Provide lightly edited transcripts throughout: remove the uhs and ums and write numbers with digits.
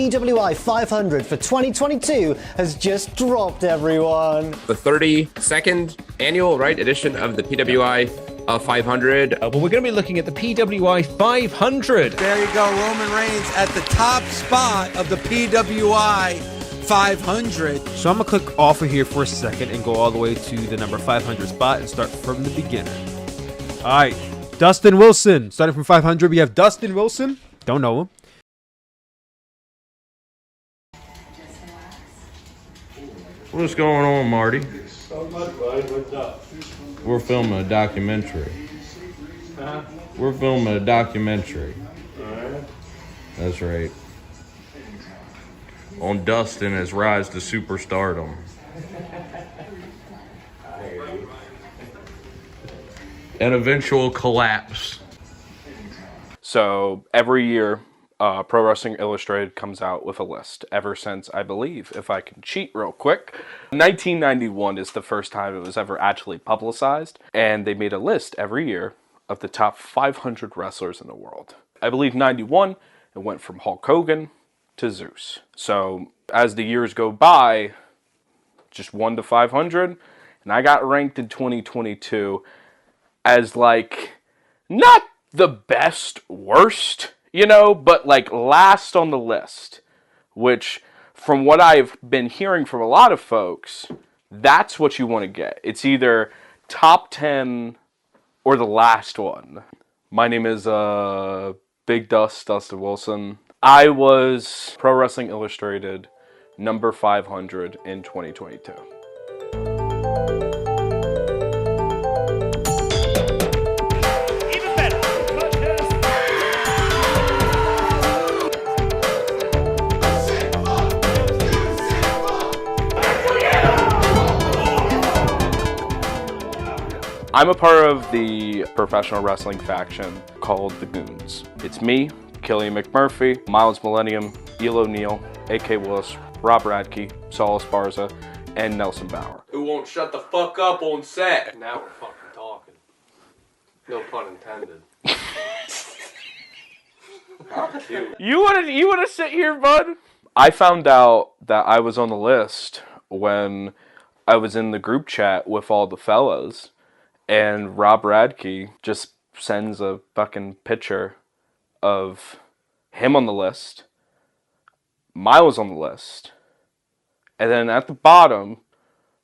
PWI 500 for 2022 has just dropped, everyone. The 32nd annual, edition of the PWI 500. Well, we're going to be looking at the PWI 500. There you go, Roman Reigns at the top spot of the PWI 500. So I'm going to click off of here for a second and go all the way to the number 500 spot and start from the beginning. All right, Dustin Wilson. Starting from 500, we have Dustin Wilson. Don't know him. What's going on, Marty? So much, bud. What's up? We're filming a documentary. Huh? We're filming a documentary. Alright. That's right. On Dustin his rise to superstardom. An eventual collapse. So every year, Pro Wrestling Illustrated comes out with a list ever since, I believe, if I can cheat real quick. 1991 is the first time it was ever actually publicized, and they made a list every year of the top 500 wrestlers in the world. I believe 91, it went from Hulk Hogan to Zeus. So as the years go by, just 1 to 500, and I got ranked in 2022 as not the best worst, but last on the list, which from what I've been hearing from a lot of folks, that's what you want to get. It's either top 10 or the last one. My name is Big Dustin Wilson. I was Pro Wrestling Illustrated number 500 in 2022. I'm a part of the professional wrestling faction called the Goons. It's me, Killian McMurphy, Miles Millennium, Eel O'Neill, A.K. Willis, Rob Radke, Saul Esparza, and Nelson Bauer. Who won't shut the fuck up on set? Now we're fucking talking. No pun intended. You wanna sit here, bud? I found out that I was on the list when I was in the group chat with all the fellas. And Rob Radke just sends a fucking picture of him on the list, Miles on the list, and then at the bottom,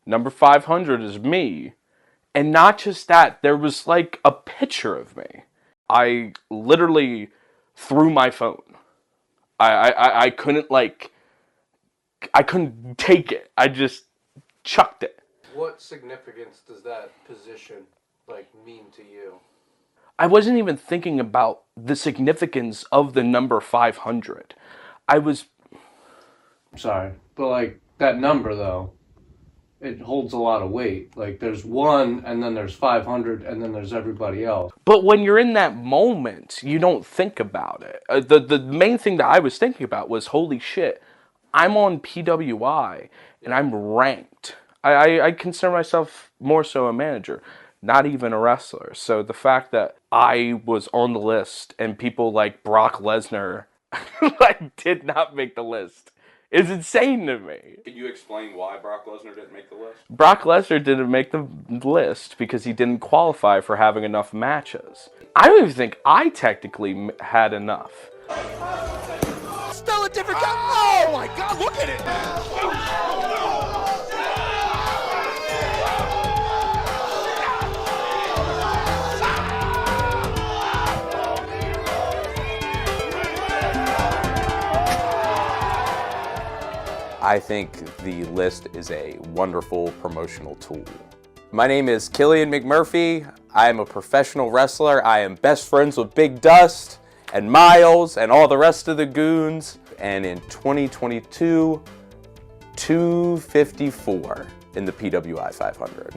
number 500 is me. And not just that, there was a picture of me. I literally threw my phone. I couldn't I couldn't take it. I just chucked it. What significance does that position mean to you? I wasn't even thinking about the significance of the number 500. Sorry, but that number though, it holds a lot of weight. There's 1, and then there's 500, and then there's everybody else. But when you're in that moment, you don't think about it. The main thing that I was thinking about was, holy shit, I'm on PWI, and I'm ranked. I consider myself more so a manager, not even a wrestler. So the fact that I was on the list and people like Brock Lesnar did not make the list is insane to me. Can you explain why Brock Lesnar didn't make the list? Brock Lesnar didn't make the list because he didn't qualify for having enough matches. I don't even think I technically had enough. Still a different guy. Oh my God, look at it. I think the list is a wonderful promotional tool. My name is Killian McMurphy. I am a professional wrestler. I am best friends with Big Dust and Miles and all the rest of the goons. And in 2022, 254 in the PWI 500.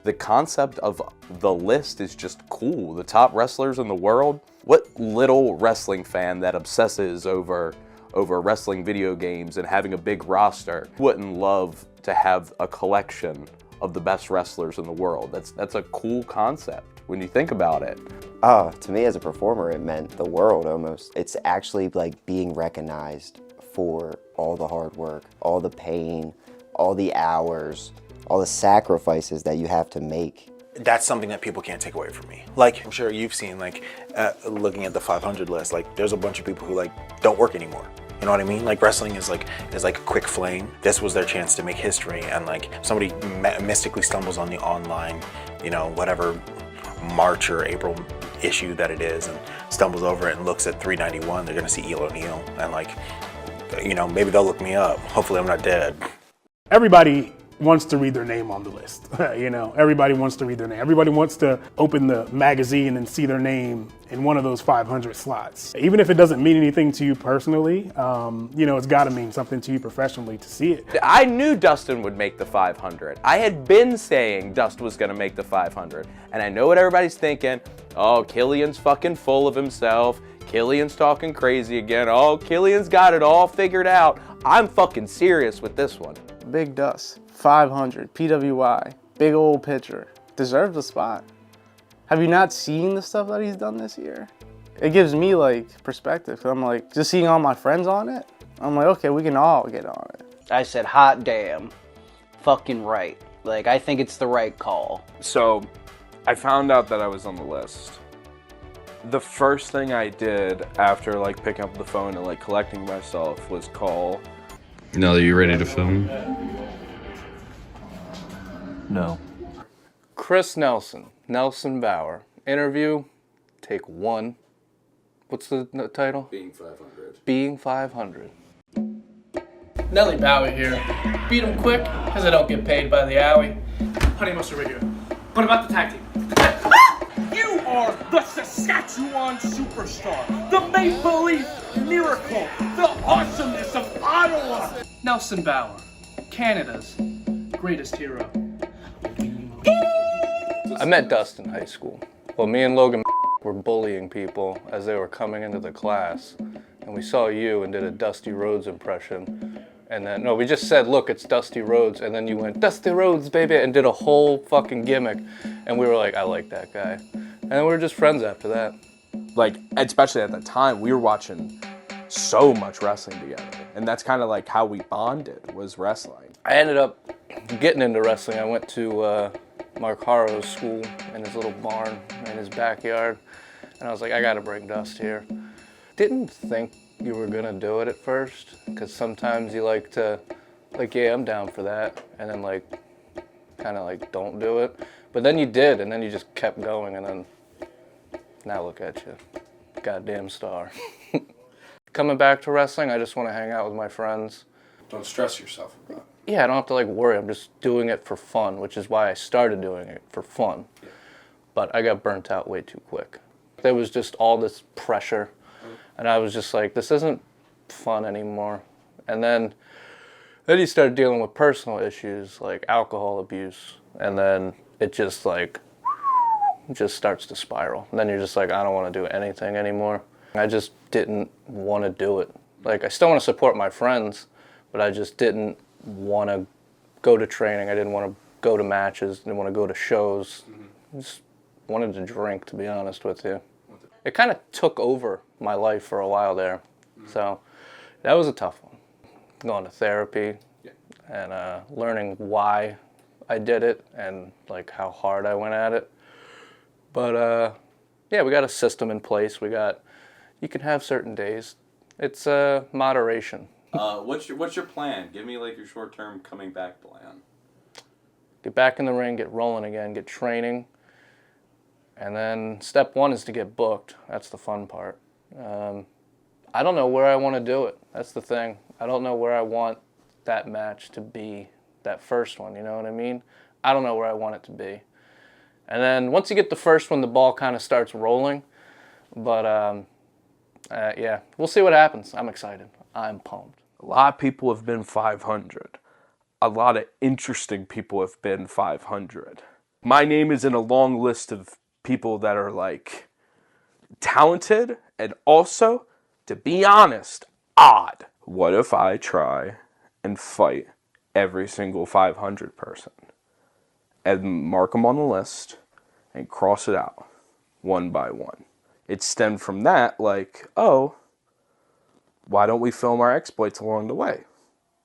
The concept of the list is just cool. The top wrestlers in the world. What little wrestling fan that obsesses over wrestling video games and having a big roster wouldn't love to have a collection of the best wrestlers in the world? That's a cool concept when you think about it. Oh, to me as a performer, it meant the world almost. It's actually like being recognized for all the hard work, all the pain, all the hours, all the sacrifices that you have to make. That's something that people can't take away from me. Like, I'm sure you've seen, like, looking at the 500 list, like, there's a bunch of people who, like, don't work anymore. You know what I mean? Like, wrestling is like a quick flame. This was their chance to make history, and like somebody mystically stumbles on the online, you know, whatever March or April issue that it is, and stumbles over it and looks at 391. They're gonna see Eel O'Neill, and like, you know, maybe they'll look me up. Hopefully, I'm not dead. Everybody wants to read their name on the list. You know, everybody wants to read their name. Everybody wants to open the magazine and see their name in one of those 500 slots. Even if it doesn't mean anything to you personally, you know, it's got to mean something to you professionally to see it. I knew Dustin would make the 500. I had been saying Dust was going to make the 500. And I know what everybody's thinking. Oh, Killian's fucking full of himself. Killian's talking crazy again. Oh, Killian's got it all figured out. I'm fucking serious with this one. Big Dust, 500, PWI, big old pitcher, deserves a spot. Have you not seen the stuff that he's done this year? It gives me like perspective, because I'm like, just seeing all my friends on it, I'm like, okay, we can all get on it. I said, hot damn, fucking right. Like, I think it's the right call. So, I found out that I was on the list. The first thing I did after like picking up the phone and like collecting myself was call. Now that you're ready to film? No. Chris Nelson, Nelson Bauer. Interview, take one. What's the title? Being 500. Being 500. Nelly Bowie here. Beat him quick, because I don't get paid by the howie. Honey Mustard right here. What about the tag team? You are the Saskatchewan superstar, the Maple Leaf miracle, the awesomeness of Ottawa. Nelson Bauer, Canada's greatest hero. I met Dust in high school. Well, me and Logan were bullying people as they were coming into the class. And we saw you and did a Dusty Rhodes impression. And then, no, we just said, look, it's Dusty Rhodes. And then you went, Dusty Rhodes, baby, and did a whole fucking gimmick. And we were like, I like that guy. And we were just friends after that. Like, especially at the time, we were watching so much wrestling together. And that's kind of like how we bonded, was wrestling. I ended up getting into wrestling. I went to Mark Harrow's school in his little barn in his backyard. And I was like, I gotta bring Dust here. Didn't think you were gonna do it at first, because sometimes you like to, like, yeah, I'm down for that, and then like, kind of like, don't do it. But then you did, and then you just kept going, and then, now look at you, goddamn star. Coming back to wrestling, I just want to hang out with my friends. Don't stress yourself about it. Yeah, I don't have to like worry, I'm just doing it for fun, which is why I started doing it, for fun. Yeah. But I got burnt out way too quick. There was just all this pressure. And I was just like, this isn't fun anymore. And then you start dealing with personal issues like alcohol abuse. And then it just like, it just starts to spiral. And then you're just like, I don't want to do anything anymore. I just didn't want to do it. Like, I still want to support my friends, but I just didn't want to go to training. I didn't want to go to matches, didn't want to go to shows. I just wanted to drink, to be honest with you. It kind of took over my life for a while there. So that was a tough one. Going to therapy and learning why I did it and like how hard I went at it. But yeah, we got a system in place. You can have certain days. It's moderation. What's your plan? Give me like your short-term coming back plan. Get back in the ring, get rolling again, get training. And then step one is to get booked. That's the fun part. I don't know where I want to do it. That's the thing. I don't know where I want that match to be, that first one, you know what I mean? I don't know where I want it to be. And then once you get the first one, the ball kind of starts rolling. But yeah, we'll see what happens. I'm excited. I'm pumped. A lot of people have been 500. A lot of interesting people have been 500. My name is in a long list of people that are like talented and also, to be honest, odd. What if I try and fight every single 500 person and mark them on the list and cross it out one by one? It stemmed from that, like, oh, why don't we film our exploits along the way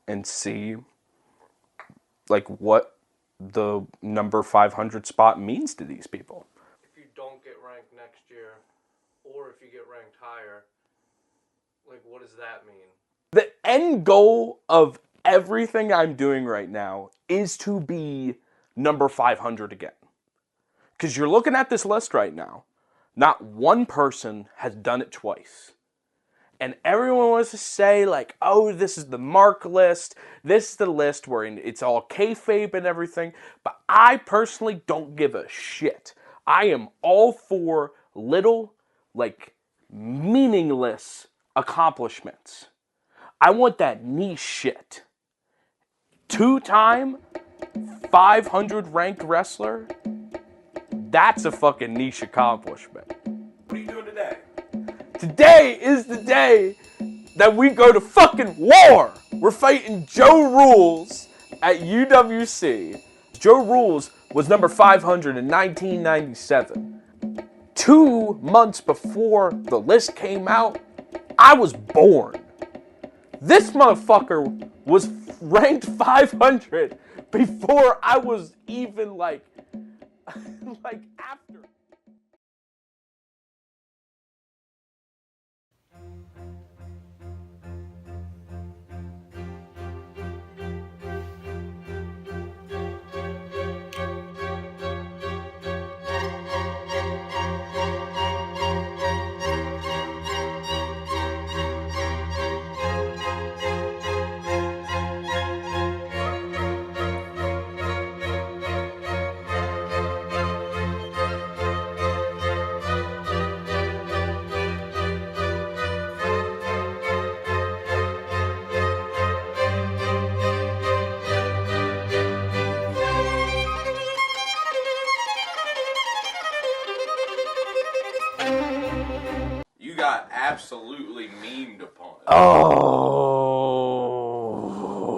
and see like what the number 500 spot means to these people? If you don't get ranked next year, or if you get ranked higher, like what does that mean? The end goal of everything I'm doing right now is to be number 500 again. Because you're looking at this list right now. Not one person has done it twice. And everyone wants to say like, oh, this is the mark list. This is the list where it's all kayfabe and everything. But I personally don't give a shit. I am all for little, like, meaningless accomplishments. I want that niche shit. 2-time 500 ranked wrestler. That's a fucking niche accomplishment. What are you doing today? Today is the day that we go to fucking war. We're fighting Joe Rules at UWC. Joe Rules was number 500 in 1997. 2 months before the list came out, I was born. This motherfucker was ranked 500 before I was even like after. You got absolutely memed upon. Oh,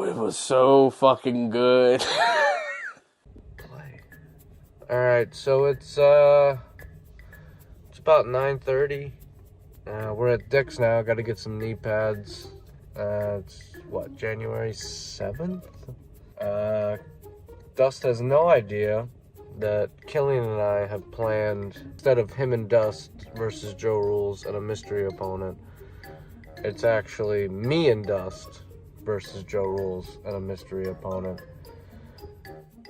it was so fucking good. Alright, so it's about 9:30. We're at Dick's now, gotta get some knee pads. It's what, January 7th? Dust has no idea that Killian and I have planned, instead of him and Dust versus Joe Rules and a mystery opponent, it's actually me and Dust versus Joe Rules and a mystery opponent.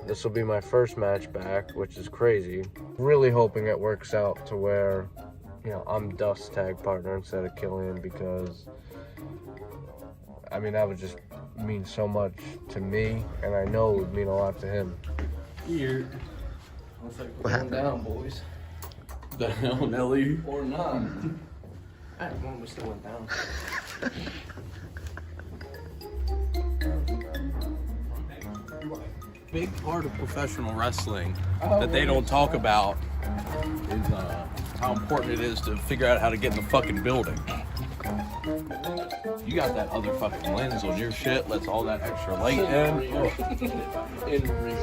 This will be my first match back, which is crazy. Really hoping it works out to where, you know, I'm Dust's tag partner instead of Killian, because I mean, that would just mean so much to me, and I know it would mean a lot to him. Here. Looks like we're going down, boys. Down, Ellie. Or not. I don't know, we still went down. Big part of professional wrestling that they don't talk about is how important it is to figure out how to get in the fucking building. You got that other fucking lens on your shit, lets all that extra light in. In rear.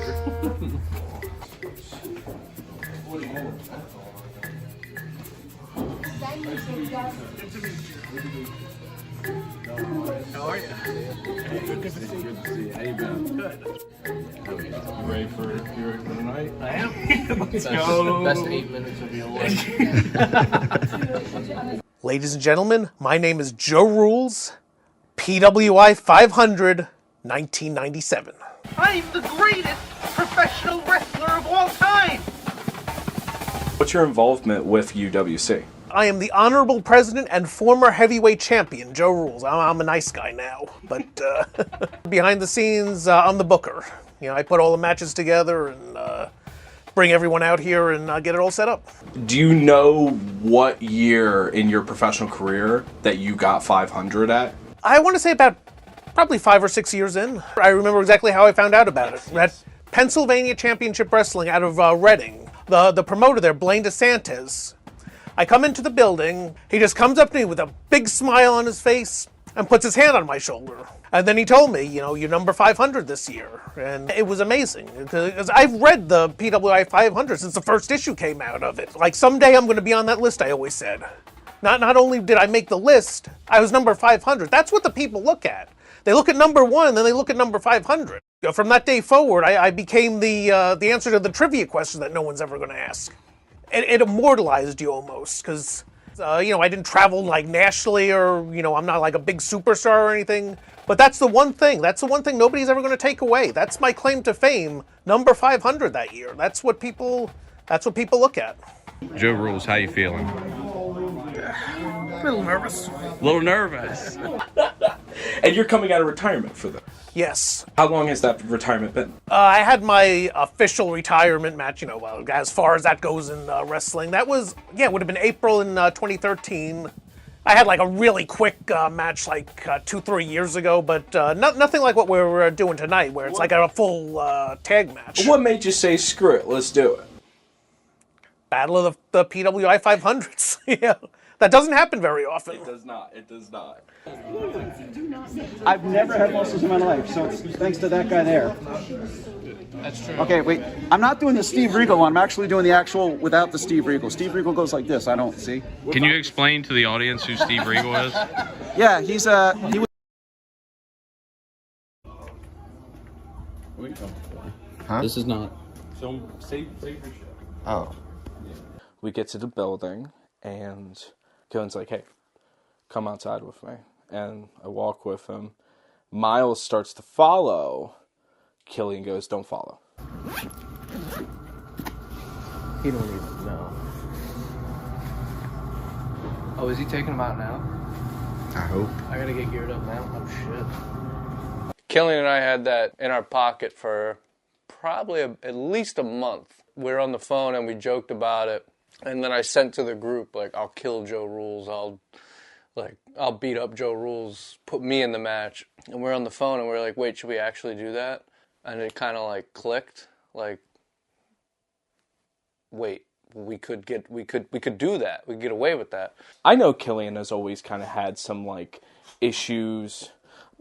How are you? Hey, good to see you. Good to see you. How you been? Good. You ready for tonight? I am. Let's go. Best 8 minutes of your life. Ladies and gentlemen, my name is Joe Rules, PWI 500, 1997. I'm the greatest professional wrestler of all time! What's your involvement with UWC? I am the honorable president and former heavyweight champion, Joe Rules. I'm a nice guy now, but behind the scenes, I'm the booker. You know, I put all the matches together and bring everyone out here and get it all set up. Do you know what year in your professional career that you got 500 at? I want to say about probably 5 or 6 years in. I remember exactly how I found out about it. At Pennsylvania Championship Wrestling out of Reading. The promoter there, Blaine DeSantis. I come into the building, he just comes up to me with a big smile on his face and puts his hand on my shoulder. And then he told me, you know, you're number 500 this year. And it was amazing, because I've read the PWI 500 since the first issue came out of it. Like, someday I'm going to be on that list, I always said. Not only did I make the list, I was number 500. That's what the people look at. They look at number 1, and then they look at number 500. From that day forward, I became the answer to the trivia question that no one's ever going to ask. It immortalized you almost, because I didn't travel like nationally, or I'm not like a big superstar or anything. But that's the one thing. That's the one thing nobody's ever going to take away. That's my claim to fame. Number 500 that year. That's what people look at. Joe Rules, how you feeling? A little nervous. A little nervous. And you're coming out of retirement for them. Yes. How long has that retirement been? I had my official retirement match, as far as that goes in wrestling. That was, it would have been April in 2013. I had like a really quick match like 2-3 years ago, but nothing like what we're doing tonight, where it's like a full tag match. What made you say, screw it, let's do it? Battle of the PWI 500s. Yeah. That doesn't happen very often. It does not. It does not. I've never had muscles in my life, so it's thanks to that guy there. That's true. Okay, wait. I'm not doing the Steve Regal one. I'm actually doing the actual without the Steve Regal. Steve Regal goes like this. I don't see. Can you explain to the audience who Steve Regal is? Yeah, he was. Huh? This is not. Film, save your shit. Oh. We get to the building, and Kevin's like, hey, come outside with me. And I walk with him. Miles starts to follow. Killian goes, don't follow. He don't even know. Oh, is he taking him out now? I hope. I gotta get geared up now. Oh, shit. Killian and I had that in our pocket for probably at least a month. We were on the phone and we joked about it. And then I sent to the group, like, I'll kill Joe Rules. I'll beat up Joe Rules, put me in the match. And we're on the phone and we're like, wait, should we actually do that? And it kind of like clicked, like, wait, we could do that. We could get away with that. I know Killian has always kind of had some, like, issues.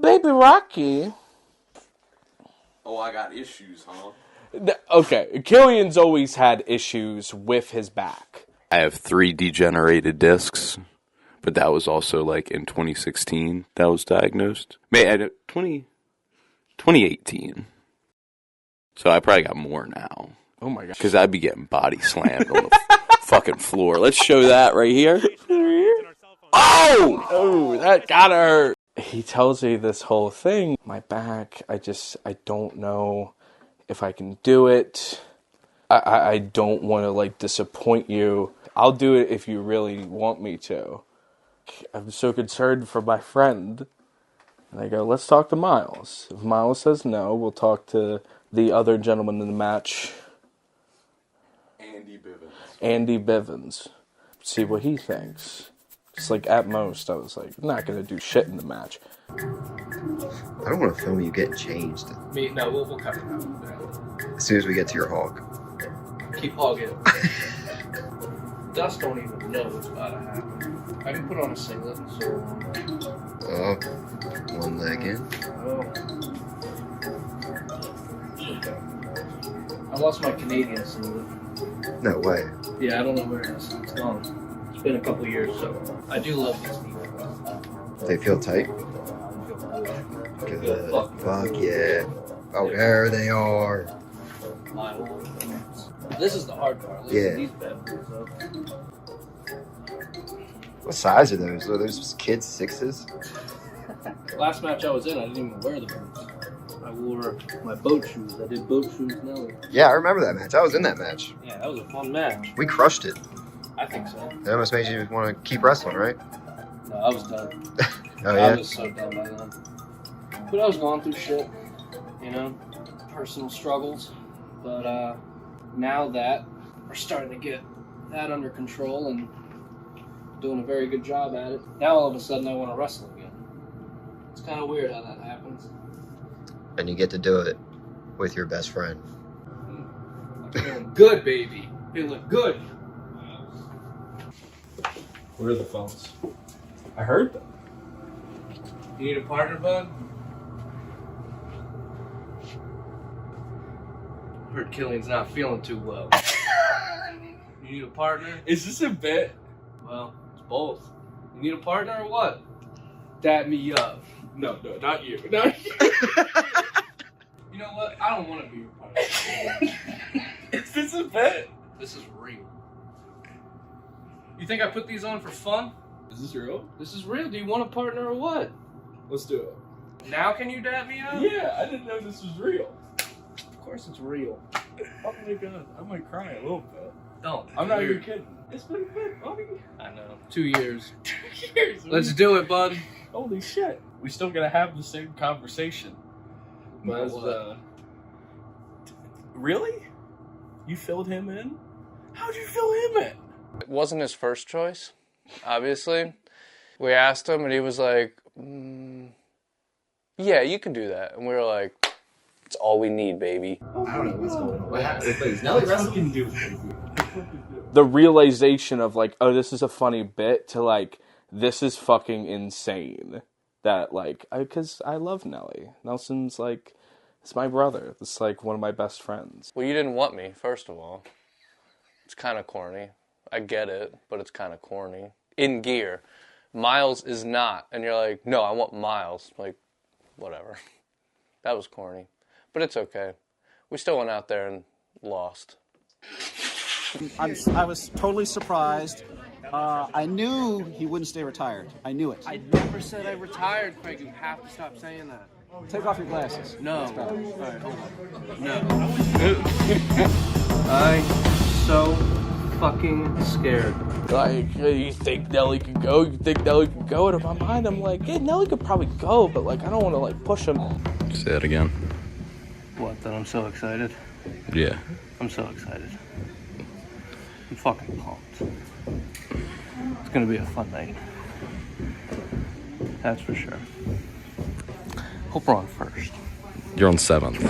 Baby Rocky. Oh, I got issues, huh? Okay, Killian's always had issues with his back. I have 3 degenerated discs, but that was also like in 2016 that was diagnosed. 2018. So I probably got more now. Oh my gosh. Because I'd be getting body slammed on the fucking floor. Let's show that right here. Oh, that gotta hurt. He tells me this whole thing. My back, I don't know if I can do it. I don't want to, like, disappoint you. I'll do it if you really want me to. I'm so concerned for my friend. And I go, let's talk to Miles. If Miles says no, we'll talk to the other gentleman in the match. Andy Bivens. See what he thinks. Just like, at most, I was like, I'm not going to do shit in the match. I don't want to film you getting changed No, we'll cut it out. as soon as we get to your hog. Keep hogging. Dust don't even know what's about to happen. I haven't put on a singlet in so long. One leg in. Oh. I lost my Canadian singlet. No way. Yeah, I don't know where it is. It's gone. It's been a couple years, so I do love these sneakers. They feel tight. Good. Fuck yeah. Oh, there they are. This is the hard part. Yeah. These bad boys up. What size are those? Are those kids 6s? Last match I was in, I didn't even wear the boots. I wore my boat shoes. I did boat shoes Nelly. Yeah, I remember that match. I was in that match. Yeah, that was a fun match. We crushed it. I think so. It almost made you want to keep wrestling, right? No, I was done. Oh, yeah? I was so done by then. But I was going through shit, personal struggles. But now that we're starting to get that under control and doing a very good job at it, now all of a sudden I want to wrestle again. It's kind of weird how that happens. And you get to do it with your best friend. I'm feeling good, baby. Feeling good. Where are the phones? I heard them. You need a partner, bud? I heard Killian's not feeling too well. You need a partner? Is this a bit? Well, it's Both. You need a partner or what? Dab me up. No, not you. Not you. You know what? I don't want to be your partner. Is this a bet? This is real. You think I put these on for fun? Is this real? This is real. Do you want a partner or what? Let's do it. Now can you dab me up? Yeah, I didn't know this was real. Of course it's real. Oh my god, I might cry a little bit. Don't. I'm not even kidding. It's been a bit, buddy. I know. 2 years. 2 years. Let's do it, bud. Holy shit. We still gotta have the same conversation. But really? You filled him in? How'd you fill him in? It wasn't his first choice, obviously. We asked him, and he was like, yeah, you can do that. And we were like, it's all we need, baby. I don't know what's going on. What happened? Please, Nelly wrestling. The realization of like, oh, this is a funny bit to like, this is fucking insane. That like, because I love Nelly. Nelson's like, it's my brother. It's like one of my best friends. Well, you didn't want me, first of all. It's kind of corny. I get it, but it's kind of corny. In gear. Miles is not. And you're like, no, I want Miles. Like, whatever. That was corny. But it's okay. We still went out there and lost. I was totally surprised. I knew he wouldn't stay retired. I knew it. I never said I retired, Craig. You have to stop saying that. Take off your glasses. No. That's better. All right, hold on. No. I'm so fucking scared. Like, you think Nelly could go? You think Nelly could go? And in my mind, I'm like, yeah, Nelly could probably go, but like, I don't want to like push him. Say that again. What, that I'm so excited? Yeah. I'm so excited. I'm fucking pumped. It's gonna be a fun night. That's for sure. Hope we're on first. You're on 7th.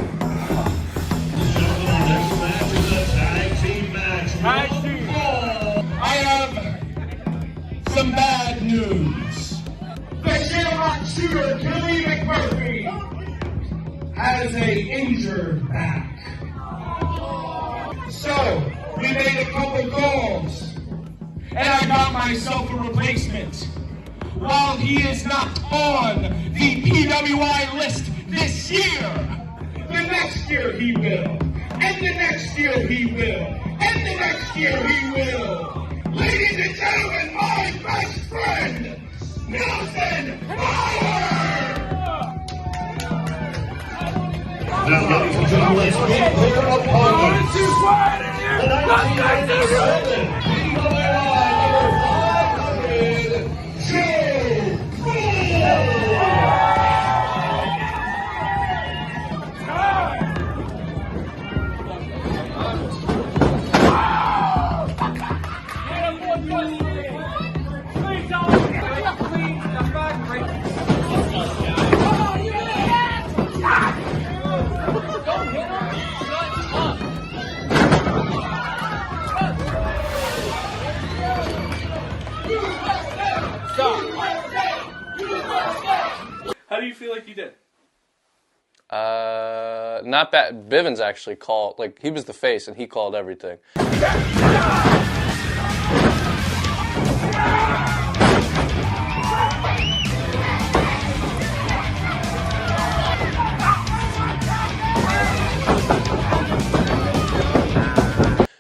I have some bad news. The Shamrock shooter, Billy McMurphy, has a injured back. So, we made a couple calls, and I got myself a replacement. While he is not on the PWI list this year, the next year he will, and the next year he will, and the next year he will. Ladies and gentlemen, my best friend, Nelson Howard! Now, ladies and gentlemen, let's get their opponents. The 1997 How do you feel like you did? Not bad. Bivens actually called, like, he was the face and he called everything.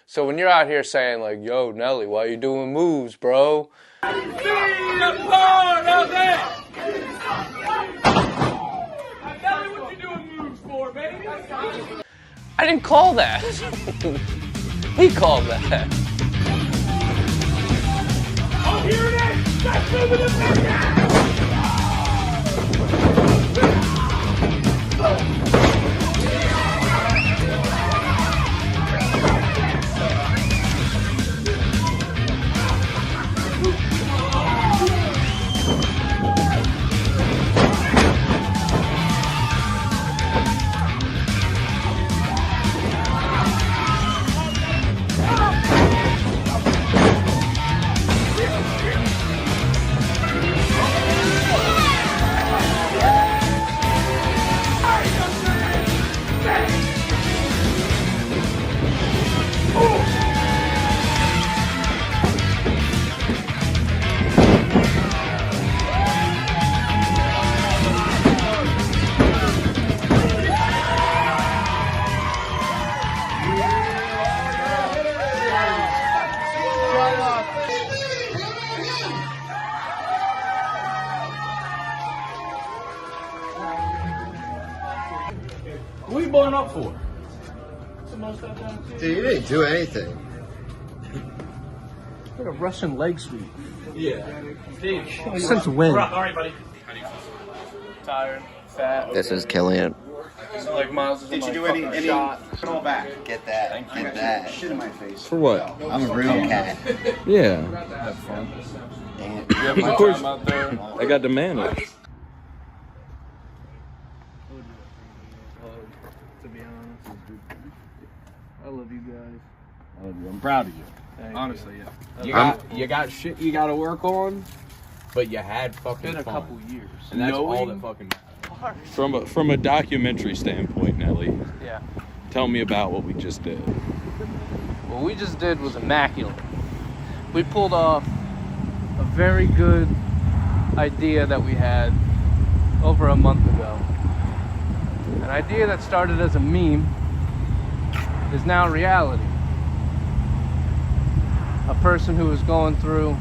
So when you're out here saying like, yo, Nelly, why you doing moves, bro? I didn't call that. He called that. Oh, here it is! That's moving the What are you blowing up for? Dude, you didn't do anything. What a Russian leg sweep. Yeah. Sense of win. All right, buddy. Tired, fat. This is Killian. Like Miles is Did in you my do any fucking shot. call back? Get that. Get that. Shit in my face. For what? I'm a real cat. Yeah. Have fun. And You have my Of course. time out there. I got the Menace. To be honest, I love you guys. I love you. I'm proud of you. Thank Honestly, you. yeah. You got shit you got to work on, but you had fucking Been a fun. couple years. And that's all Knowing- that fucking matters. From a documentary standpoint, Nelly, Yeah. tell me about what we just did. What we just did was immaculate. We pulled off a very good idea that we had over a month ago. An idea that started as a meme is now reality. A person who was going through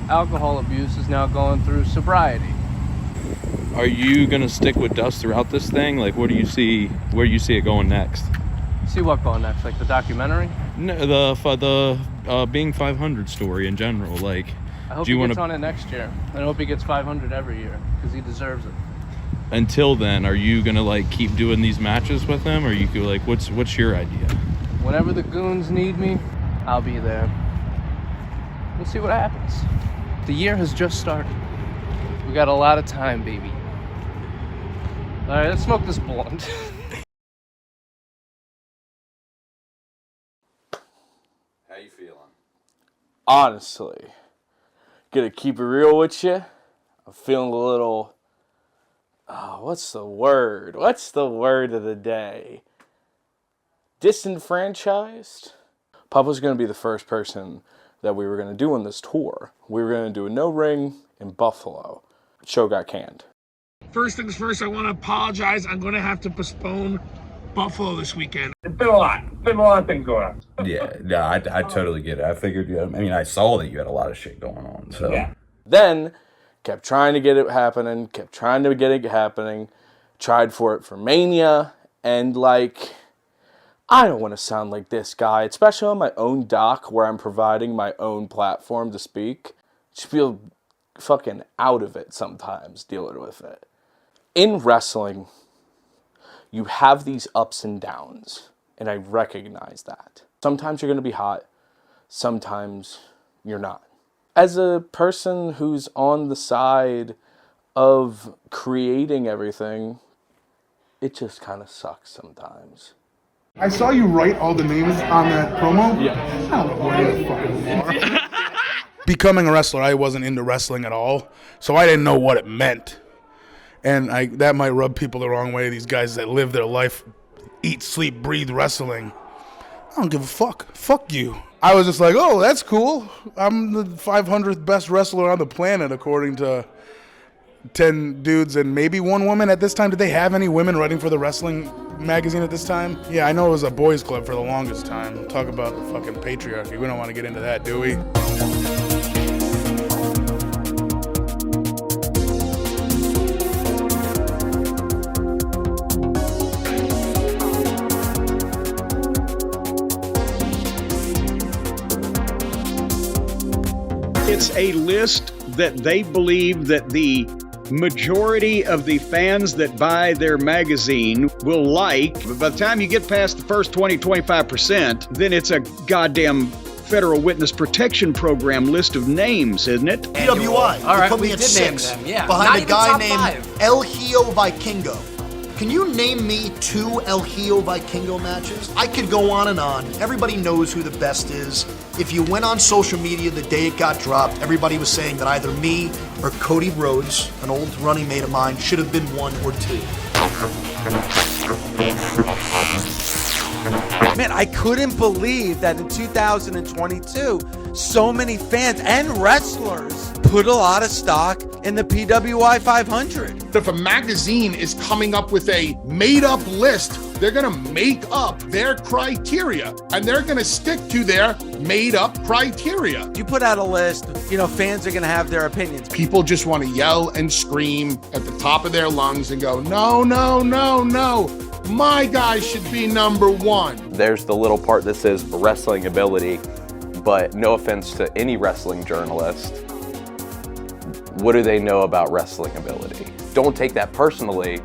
alcohol abuse is now going through sobriety. Are you gonna stick with Dust throughout this thing? Like, what do you see? Where do you see it going next? See what going next? Like the documentary? No, the being 500 story in general. Like, I hope do you he want gets to? on it next year. I hope he gets 500 every year because he deserves it. Until then, are you gonna like keep doing these matches with him, or you could like, what's your idea? Whenever the goons need me, I'll be there. We'll see what happens. The year has just started. We got a lot of time, baby. All right, let's smoke this blunt. How you feeling? Honestly, gonna keep it real with you. I'm feeling a little. What's the word? What's the word of the day? Disenfranchised? Papa's gonna be the first person that we were gonna do on this tour. We were gonna do a no ring in Buffalo. Show got canned. First things first, I want to apologize. I'm going to have to postpone Buffalo this weekend. It's been a lot. It's been a lot of things going on. Yeah, I totally get it. I figured I saw that you had a lot of shit going on. So Yeah. Then kept trying to get it happening, tried for it for Mania, and like, I don't want to sound like this guy, especially on my own doc where I'm providing my own platform to speak. Just feel fucking out of it sometimes dealing with it. In wrestling, you have these ups and downs, and I recognize that. Sometimes you're going to be hot, sometimes you're not. As a person who's on the side of creating everything, it just kind of sucks sometimes. I saw you write all the names on that promo. Yeah. I don't know where you fucking are. Becoming a wrestler, I wasn't into wrestling at all, so I didn't know what it meant. And that might rub people the wrong way, these guys that live their life, eat, sleep, breathe wrestling. I don't give a fuck. Fuck you. I was just like, oh, that's cool. I'm the 500th best wrestler on the planet, according to 10 dudes and maybe one woman at this time. Did they have any women writing for the wrestling magazine at this time? Yeah, I know it was a boys' club for the longest time. Talk about fucking patriarchy. We don't want to get into that, do we? It's a list that they believe that the majority of the fans that buy their magazine will like. But by the time you get past the first 20-25%, then it's a goddamn Federal Witness Protection Program list of names, isn't it? PWI. All right, put we me at did name 6 them, yeah. behind Not a even guy top named 5. El Hijo Vikingo. Can you name me 2 El Hijo Vikingo matches? I could go on and on. Everybody knows who the best is. If you went on social media the day it got dropped, everybody was saying that either me or Cody Rhodes, an old running mate of mine, should have been 1 or 2. Man, I couldn't believe that in 2022, so many fans and wrestlers put a lot of stock in the PWI 500. If a magazine is coming up with a made-up list, they're gonna make up their criteria, and they're gonna stick to their made-up criteria. You put out a list, fans are gonna have their opinions. People just want to yell and scream at the top of their lungs and go, no, no, no, no. My guy should be number one. There's the little part that says wrestling ability, but no offense to any wrestling journalist, what do they know about wrestling ability? Don't take that personally,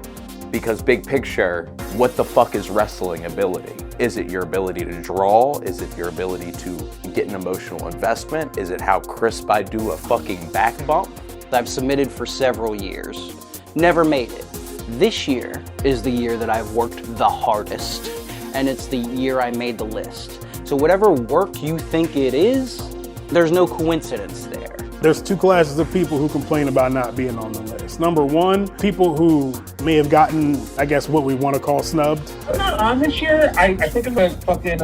because big picture, what the fuck is wrestling ability? Is it your ability to draw? Is it your ability to get an emotional investment? Is it how crisp I do a fucking back bump? I've submitted for several years, never made it. This year is the year that I've worked the hardest, and it's the year I made the list. So whatever work you think it is, there's no coincidence there. There's two classes of people who complain about not being on the list. Number one, people who may have gotten, I guess, what we want to call snubbed. I'm not on this year. I think I'm gonna fucking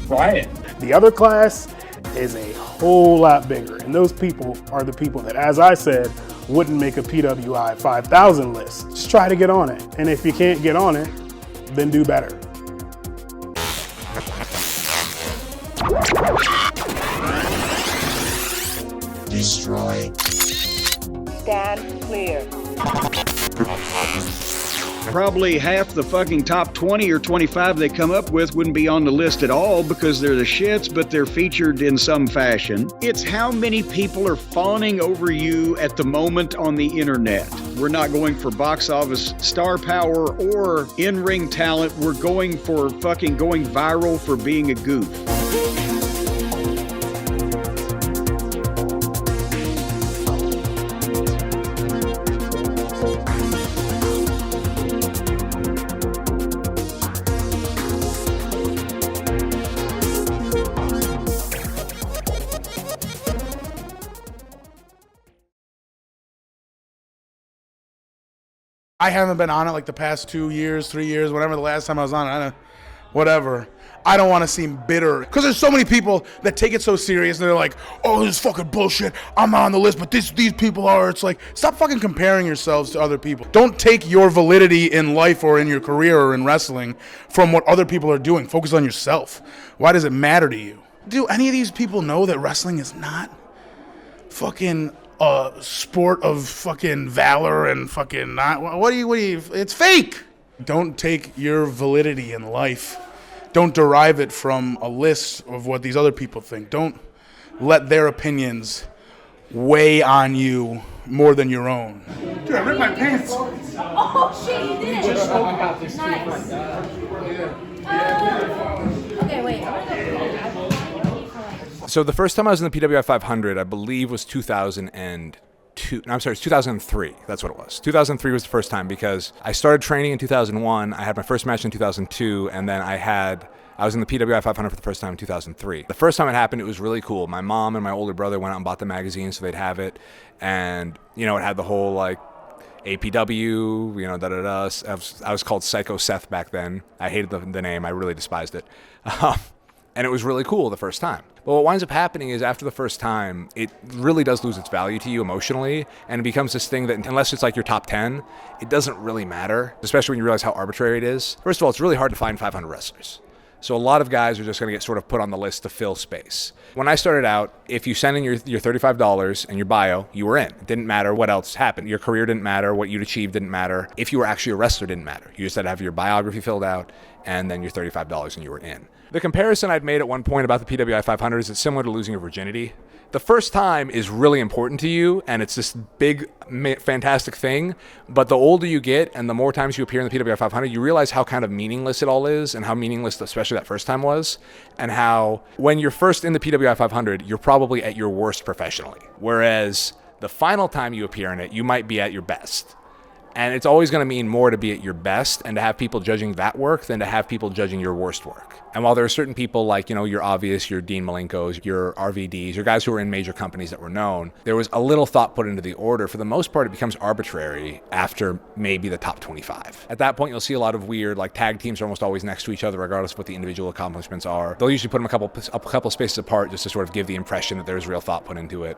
riot. The other class is a whole lot bigger, and those people are the people that, as I said, wouldn't make a PWI 5,000 list. Just try to get on it, and if you can't get on it, then do better. Destroy. Stand clear. Probably half the fucking top 20 or 25 they come up with wouldn't be on the list at all because they're the shits, but they're featured in some fashion. It's how many people are fawning over you at the moment on the internet. We're not going for box office star power or in-ring talent. We're going for fucking going viral for being a goof. I haven't been on it like the past 2 years, 3 years, whatever the last time I was on it, whatever. I don't want to seem bitter. Because there's so many people that take it so serious and they're like, oh, this is fucking bullshit. I'm not on the list, but these people are. It's like, stop fucking comparing yourselves to other people. Don't take your validity in life or in your career or in wrestling from what other people are doing. Focus on yourself. Why does it matter to you? Do any of these people know that wrestling is not fucking a sport of fucking valor and fucking not? What do you, it's fake. Don't take your validity in life. Don't derive it from a list of what these other people think. Don't let their opinions weigh on you more than your own. Dude, I ripped my pants. Oh shit, you did it! Just spoke about this Nice. Okay, wait. So the first time I was in the PWI 500, I believe, was 2002. No, I'm sorry, it's 2003. That's what it was. 2003 was the first time because I started training in 2001. I had my first match in 2002, and then I was in the PWI 500 for the first time in 2003. The first time it happened, it was really cool. My mom and my older brother went out and bought the magazine so they'd have it, and it had the whole like APW, da-da-da. I was called Psycho Seth back then. I hated the name. I really despised it. And it was really cool the first time. But what winds up happening is after the first time, it really does lose its value to you emotionally, and it becomes this thing that unless it's like your top 10, it doesn't really matter, especially when you realize how arbitrary it is. First of all, it's really hard to find 500 wrestlers. So a lot of guys are just going to get sort of put on the list to fill space. When I started out, if you sent in your $35 and your bio, you were in. It didn't matter what else happened. Your career didn't matter. What you'd achieved didn't matter. If you were actually a wrestler, didn't matter. You just had to have your biography filled out and then your $35 and you were in. The comparison I'd made at one point about the PWI 500 is it's similar to losing your virginity. The first time is really important to you, and it's this big, fantastic thing, but the older you get and the more times you appear in the PWI 500, you realize how kind of meaningless it all is, and how meaningless especially that first time was, and how when you're first in the PWI 500, you're probably at your worst professionally, whereas the final time you appear in it, you might be at your best. And it's always going to mean more to be at your best and to have people judging that work than to have people judging your worst work. And while there are certain people like, your obvious, your Dean Malenkos, your RVDs, your guys who are in major companies that were known, there was a little thought put into the order. For the most part, it becomes arbitrary after maybe the top 25. At that point, you'll see a lot of weird, like tag teams are almost always next to each other, regardless of what the individual accomplishments are. They'll usually put them a couple spaces apart just to sort of give the impression that there's real thought put into it.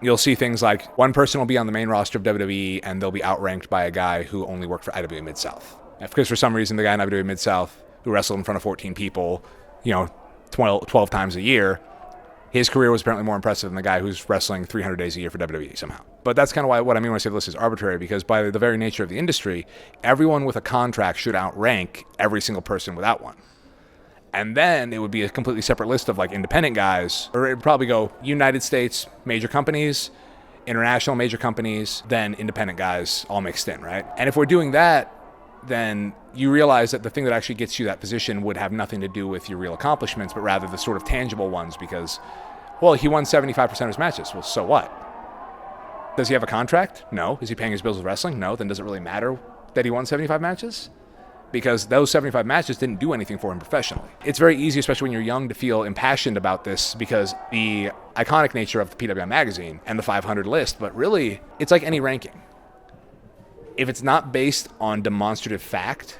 You'll see things like one person will be on the main roster of WWE and they'll be outranked by a guy who only worked for IWA Mid-South. Because for some reason the guy in IWA Mid-South who wrestled in front of 14 people, 12 times a year, His career was apparently more impressive than the guy who's wrestling 300 days a year for WWE somehow. But that's kind of what I mean when I say the list is arbitrary, because by the very nature of the industry, everyone with a contract should outrank every single person without one. And then it would be a completely separate list of like independent guys, or it would probably go United States major companies, international major companies, then independent guys all mixed in, right? And if we're doing that, then you realize that the thing that actually gets you that position would have nothing to do with your real accomplishments, but rather the sort of tangible ones, because, well, he won 75% of his matches. Well, so what? Does he have a contract? No. Is he paying his bills with wrestling? No. Then does it really matter that he won 75 matches? Because those 75 matches didn't do anything for him professionally. It's very easy, especially when you're young, to feel impassioned about this because the iconic nature of the PWI magazine and the 500 list, but really, it's like any ranking. If it's not based on demonstrative fact,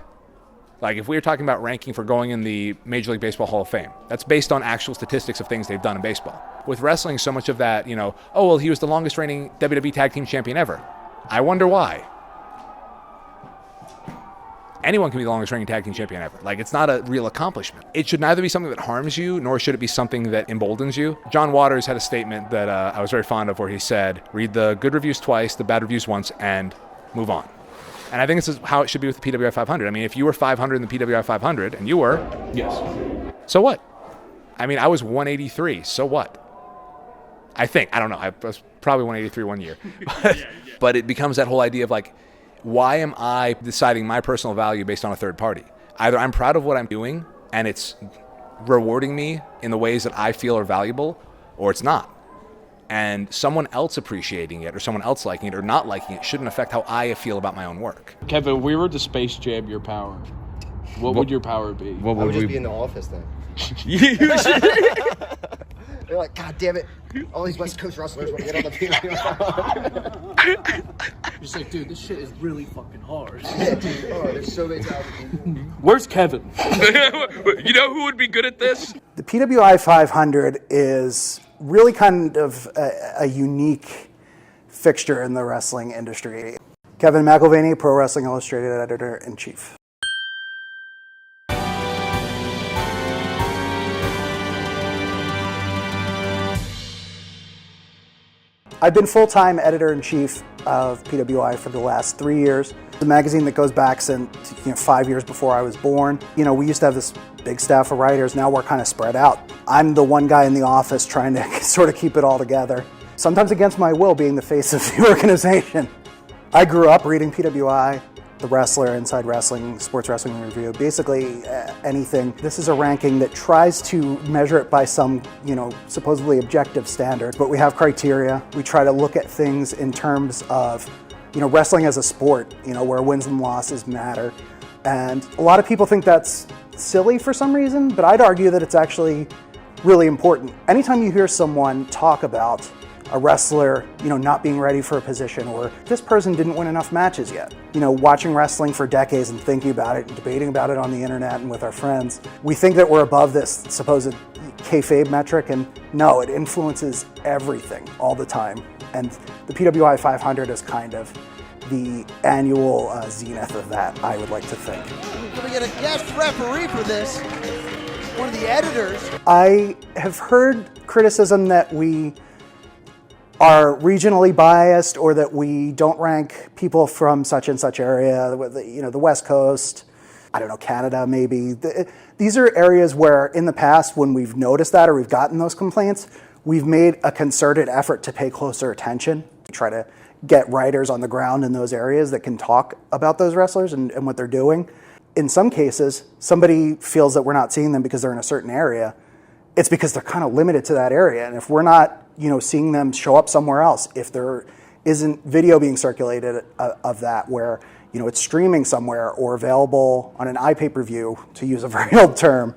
like if we were talking about ranking for going in the Major League Baseball Hall of Fame, that's based on actual statistics of things they've done in baseball. With wrestling, so much of that, oh, well, he was the longest reigning WWE Tag Team Champion ever. I wonder why. Anyone can be the longest reigning tag team champion ever. Like, it's not a real accomplishment. It should neither be something that harms you, nor should it be something that emboldens you. John Waters had a statement that I was very fond of where he said, read the good reviews twice, the bad reviews once, and move on. And I think this is how it should be with the PWI 500. I mean, if you were 500 in the PWI 500, and you were, Yes. so what? I mean, I was 183, so what? I think. I don't know. I was probably 183 one year. But it becomes that whole idea of like, why am I deciding my personal value based on a third party? Either I'm proud of what I'm doing and it's rewarding me in the ways that I feel are valuable, or it's not. And someone else appreciating it or someone else liking it or not liking it shouldn't affect how I feel about my own work. Kevin, if we were to Space Jam your power, what would your power be? I would just be in the office then. They're like, God damn it! All these West Coast wrestlers want to get on the PWI. Just like, dude, this shit is really fucking hard. Yeah, dude. Oh, there's so many talented. Where's Kevin? You know who would be good at this? The PWI 500 is really kind of a unique fixture in the wrestling industry. Kevin McElvaney, Pro Wrestling Illustrated Editor-in-Chief. I've been full-time editor-in-chief of PWI for the last 3 years. The magazine that goes back since 5 years before I was born. We used to have this big staff of writers. Now we're kind of spread out. I'm the one guy in the office trying to sort of keep it all together. Sometimes against my will, being the face of the organization. I grew up reading PWI, The Wrestler, Inside Wrestling, Sports Wrestling Review, basically anything. This is a ranking that tries to measure it by some, supposedly objective standards, but we have criteria. We try to look at things in terms of, wrestling as a sport, where wins and losses matter. And a lot of people think that's silly for some reason, but I'd argue that it's actually really important. Anytime you hear someone talk about a wrestler, not being ready for a position, or this person didn't win enough matches yet. Watching wrestling for decades and thinking about it and debating about it on the internet and with our friends, we think that we're above this supposed kayfabe metric, and no, it influences everything all the time. And the PWI 500 is kind of the annual zenith of that, I would like to think. Can we get a guest referee for this? One of the editors. I have heard criticism that we are regionally biased, or that we don't rank people from such and such area, the West Coast, I don't know, Canada maybe. These are areas where in the past, when we've noticed that or we've gotten those complaints, we've made a concerted effort to pay closer attention, to try to get writers on the ground in those areas that can talk about those wrestlers and what they're doing. In some cases, somebody feels that we're not seeing them because they're in a certain area. It's because they're kind of limited to that area. And if we're not seeing them show up somewhere else, if there isn't video being circulated of that, where, it's streaming somewhere or available on an iPay-per-view, to use a very old term,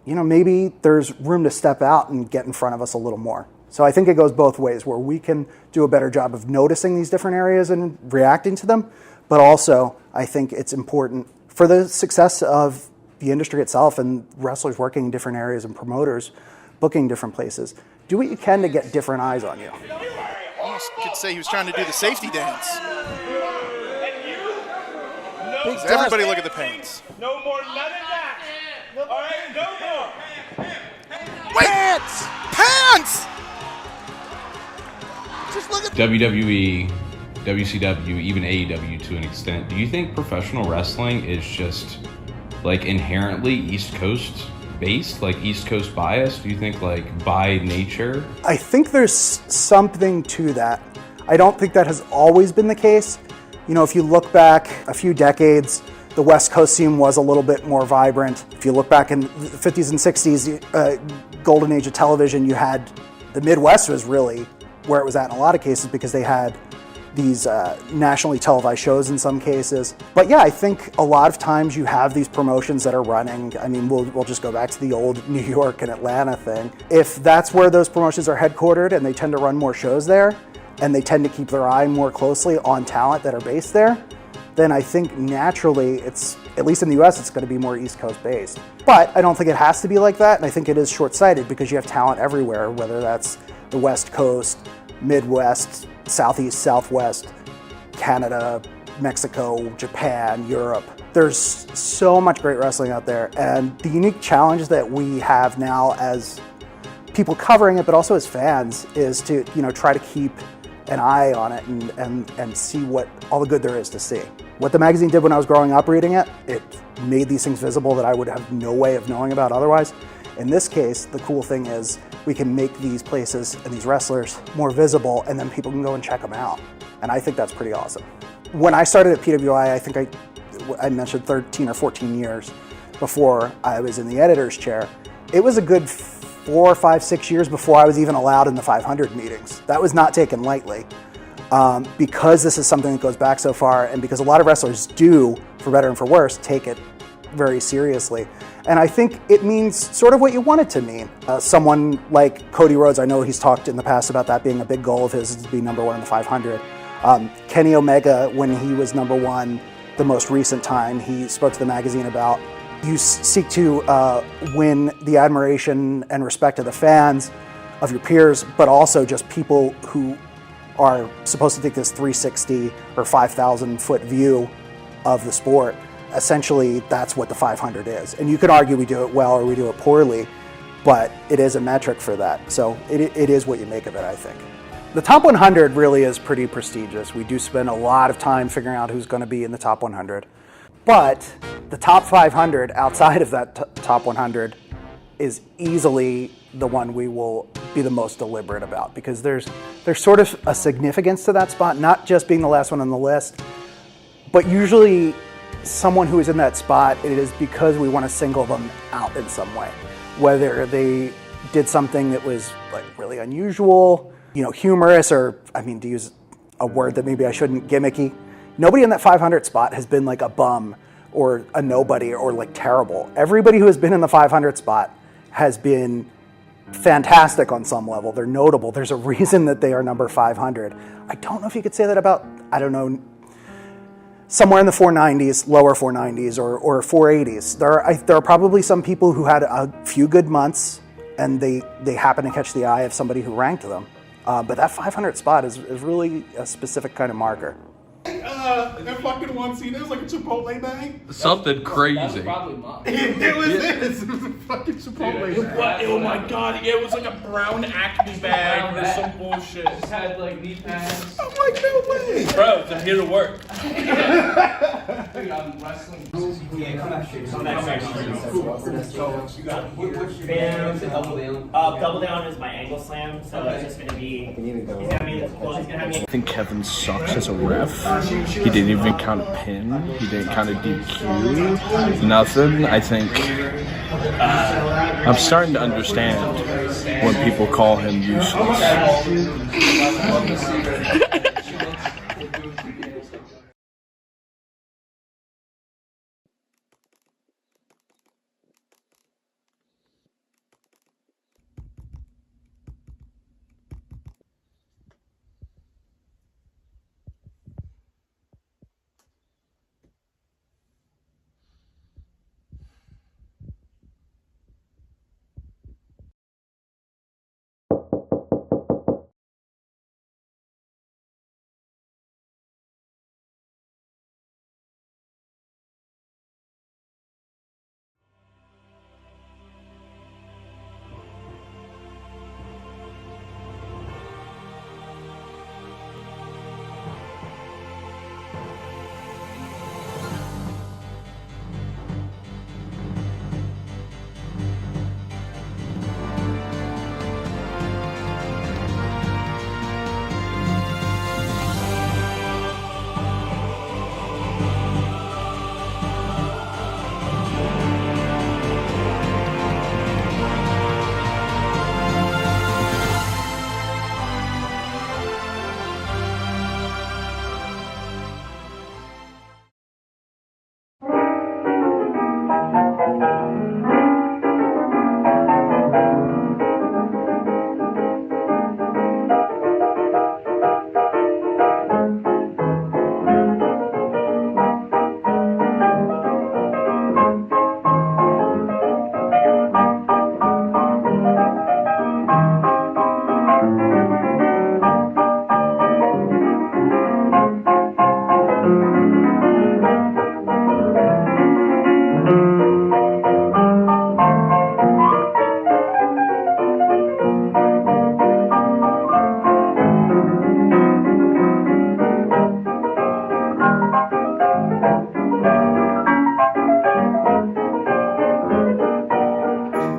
maybe there's room to step out and get in front of us a little more. So I think it goes both ways, where we can do a better job of noticing these different areas and reacting to them, but also I think it's important for the success of the industry itself and wrestlers working in different areas and promoters booking different places. Do what you can to get different eyes on you. Almost could say he was trying to do the safety dance. Everybody look at the pants. No more, none of that. All right, no more. Pants! pants! Just look at WWE, WCW, even AEW to an extent. Do you think professional wrestling is just like inherently East Coast based, like East Coast bias? Do you think like by nature? I think there's something to that. I don't think that has always been the case. You know, if you look back a few decades, the West Coast scene was a little bit more vibrant. If you look back in the 50s and 60s, golden age of television, you had the Midwest was really where it was at in a lot of cases because they had these nationally televised shows in some cases. But yeah, I think a lot of times you have these promotions that are running. I mean, we'll just go back to the old New York and Atlanta thing. If that's where those promotions are headquartered and they tend to run more shows there, and they tend to keep their eye more closely on talent that are based there, then I think naturally it's, at least in the US, it's going to be more East Coast based. But I don't think it has to be like that, and I think it is short-sighted because you have talent everywhere, whether that's the West Coast, Midwest, Southeast, Southwest, Canada, Mexico, Japan, Europe. There's so much great wrestling out there, and the unique challenge that we have now as people covering it, but also as fans, is to try to keep an eye on it and see what all the good there is to see. What the magazine did when I was growing up reading it, it made these things visible that I would have no way of knowing about otherwise. In this case, the cool thing is we can make these places and these wrestlers more visible, and then people can go and check them out. And I think that's pretty awesome. When I started at PWI, I think I mentioned 13 or 14 years before I was in the editor's chair. It was a good 4, 5, 6 years before I was even allowed in the 500 meetings. That was not taken lightly. Because this is something that goes back so far, and because a lot of wrestlers do, for better and for worse, take it very seriously. And I think it means sort of what you want it to mean. Someone like Cody Rhodes, I know he's talked in the past about that being a big goal of his, to be number one in the 500. Kenny Omega, when he was number one the most recent time, he spoke to the magazine about, you seek to win the admiration and respect of the fans, of your peers, but also just people who are supposed to take this 360 or 5,000 foot view of the sport. Essentially, that's what the 500 is. And you could argue we do it well or we do it poorly, but it is a metric for that. So it is what you make of it, I think. The top 100 really is pretty prestigious. We do spend a lot of time figuring out who's going to be in the top 100. But the top 500 outside of that top 100 is easily the one we will be the most deliberate about, because there's sort of a significance to that spot, not just being the last one on the list, but usually someone who is in that spot, it is because we want to single them out in some way. Whether they did something that was like really unusual, humorous, or, I mean, to use a word that maybe I shouldn't, gimmicky. Nobody in that 500 spot has been like a bum or a nobody or like terrible. Everybody who has been in the 500 spot has been fantastic on some level. They're notable. There's a reason that they are number 500. I don't know if you could say that about, somewhere in the 490s, lower 490s, or 480s. There are probably some people who had a few good months and they happen to catch the eye of somebody who ranked them. But that 500 spot is really a specific kind of marker. That fucking one scene, it was like a Chipotle bag. Something crazy. That was probably mine. It was this. It was a fucking Chipotle bag. Oh my god, yeah, it was like a brown Acme bag or some bullshit. Just had like knee pads. I'm like, no way. Bro, I'm here to work. Dude, I'm wrestling. Yeah, come back here. Come back here. So you got which band? Double down is my angle slam, so it's just gonna be. He's gonna be he's gonna have me. I think Kevin sucks as a ref. He didn't even count a pin. He didn't count a DQ. Nothing. I think I'm starting to understand when people call him useless.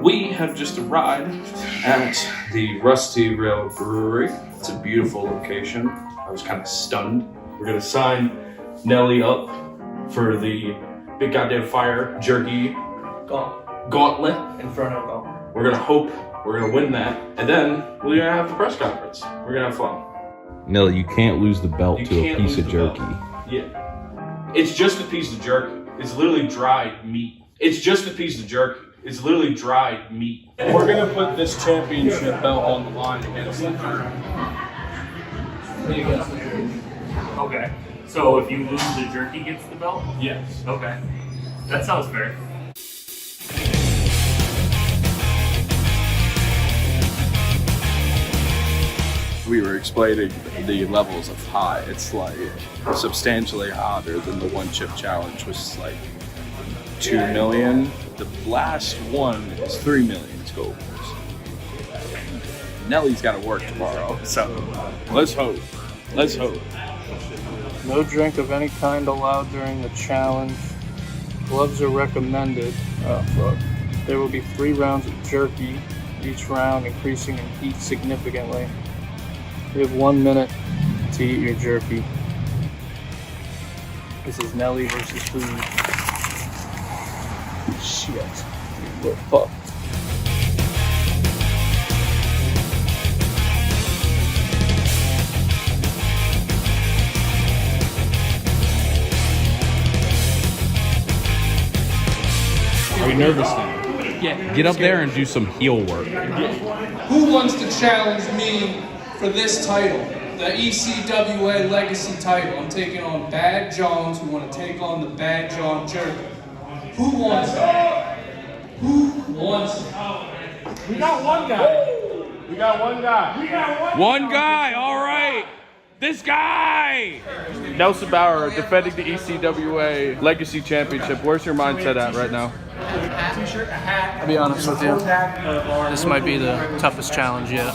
We have just arrived at the Rusty Rail Brewery. It's a beautiful location. I was kind of stunned. We're gonna sign Nelly up for the big goddamn fire jerky gauntlet. Inferno gauntlet. We're gonna hope we're gonna win that, and then we're gonna have the press conference. We're gonna have fun. Nelly, you can't lose the belt You to a can't piece lose of the jerky. belt. Yeah. It's just a piece of jerky. It's literally dried meat. It's just a piece of jerky. It's literally dried meat. We're gonna put this championship belt on the line against the jerky. Okay. So if you lose, the jerky gets the belt? Yes. Okay. That sounds fair. We were explaining the levels of high. It's like substantially hotter than the one chip challenge, which is like 2 million. The last one is 3 million scopes. Nelly's got to work tomorrow, so let's hope. Let's hope. No drink of any kind allowed during the challenge. Gloves are recommended. Oh, fuck. There will be 3 rounds of jerky, each round increasing in heat significantly. You have 1 minute to eat your jerky. This is Nelly versus food. Shit. We're fucked. Are you nervous now? Yeah. Get up there and do some heel work. Who wants to challenge me for this title? The ECWA Legacy title. I'm taking on Bad Johns, who want to take on the Bad John Jerky. Who wants it? Who wants it? We got one guy. We got one guy. One guy, all right. This guy! Nelson Bauer defending the ECWA Legacy Championship. Where's your mindset at right now? I'll be honest with you. This might be the toughest challenge yet.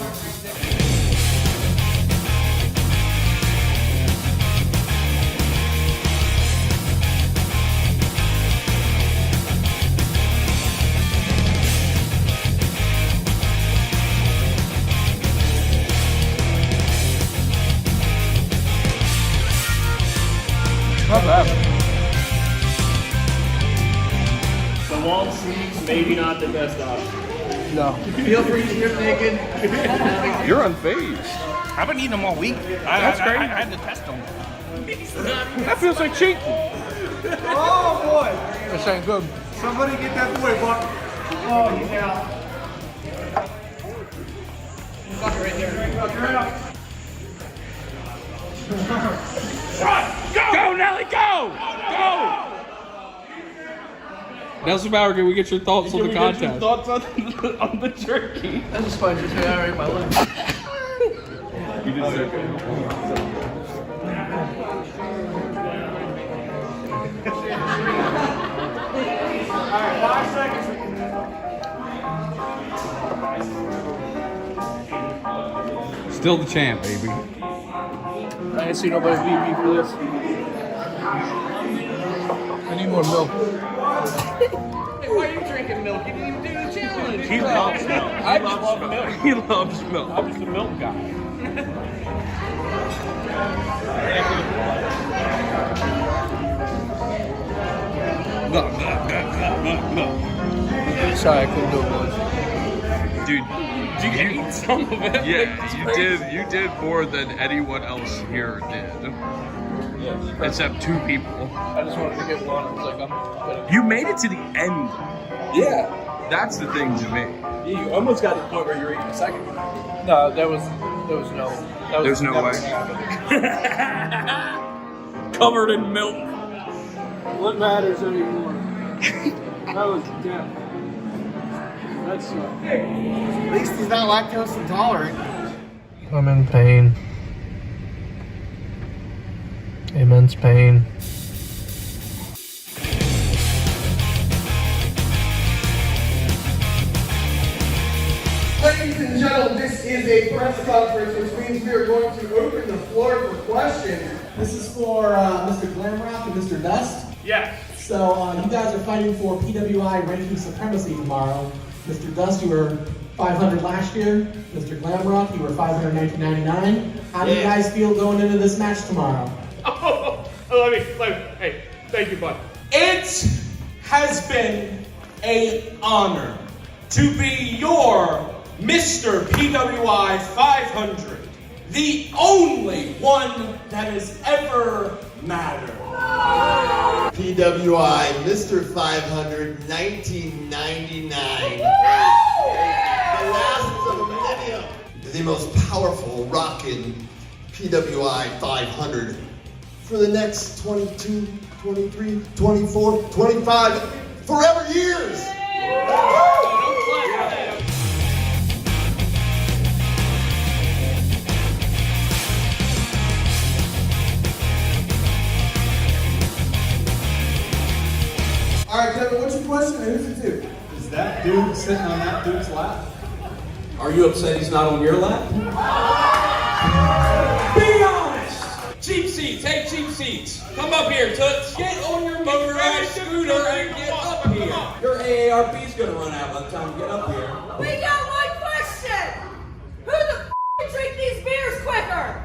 Not bad. The long sleeves, maybe not the best option. No. Feel free to strip naked. You're unfazed. I've been eating them all week. That's great. I had to test them. That feels like cheating. Oh boy! This ain't good. Somebody get that boy, Buck. Oh, he's out. Buck right there. Buck right up. Go, Nelly, go! Go! Nelson Bauer, can we get your thoughts on the contest? Get your thoughts on the jerky? I just find just alright my lips. You did so good. Alright, 5 seconds. Still the champ, baby. I ain't seen nobody beat me for this. I need more milk. Hey, why are you drinking milk? You didn't even do the challenge. He loves milk. I just love milk. He loves milk. I'm just a milk guy. Sorry, I couldn't do it, boys. Dude, you ate some of it? Yeah, you did more than anyone else here did. Except 2 people. I just wanted to get one. I was like, I'm gonna... You made it to the end. Yeah. That's the thing to me. Yeah, you almost got to the point where you're eating a second. No, there was no. There's no way. Covered in milk. What matters anymore? That was death. That's At least he's not lactose intolerant. I'm in pain. Immense pain. Ladies and gentlemen, this is a press conference, which means we are going to open the floor for questions. This is for Mr. Glamrock and Mr. Dust. Yes. So you guys are fighting for PWI ranking supremacy tomorrow. Mr. Dust, you were 500 last year. Mr. Glamrock, you were 500 1999. How do you guys feel going into this match tomorrow? Hey, thank you, bud. It has been an honor to be your Mr. PWI 500, the only one that has ever mattered. PWI Mr. 500 1999. The last of a millennium. The most powerful rockin' PWI 500 for the next 22, 23, 24, 25, forever years. All right, Kevin, what's your question and who's it to? Is that dude sitting on that dude's lap? Are you upset he's not on your lap? Be honest! Cheap seats, hey, cheap seats. Come up here, Toots. Get on your motorized scooter and get up here. Your AARP's gonna run out by the time you get up here. We got one question. Who the f can drink these beers quicker?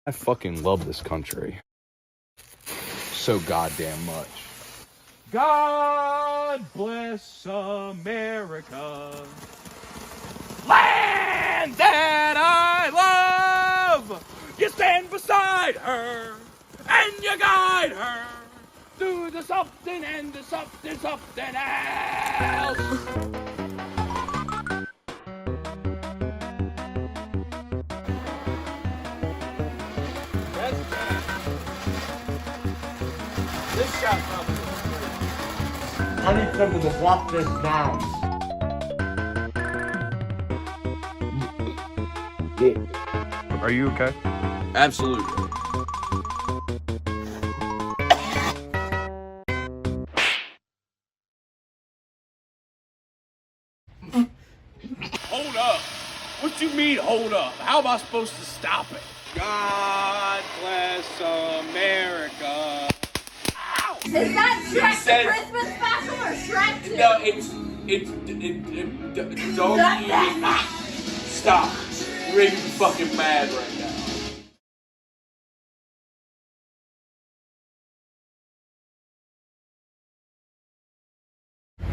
I fucking love this country so goddamn much. God bless America. Land that I love. You stand beside her and you guide her through the something and the something else. This shot probably looks great. I need something to walk this down. Are you okay? Absolutely. Hold up. What you mean, hold up? How am I supposed to stop it? God bless America. Ow! Is that Shrek the Christmas special or Shrek 2? No, don't even stop. You're making me fucking mad right now.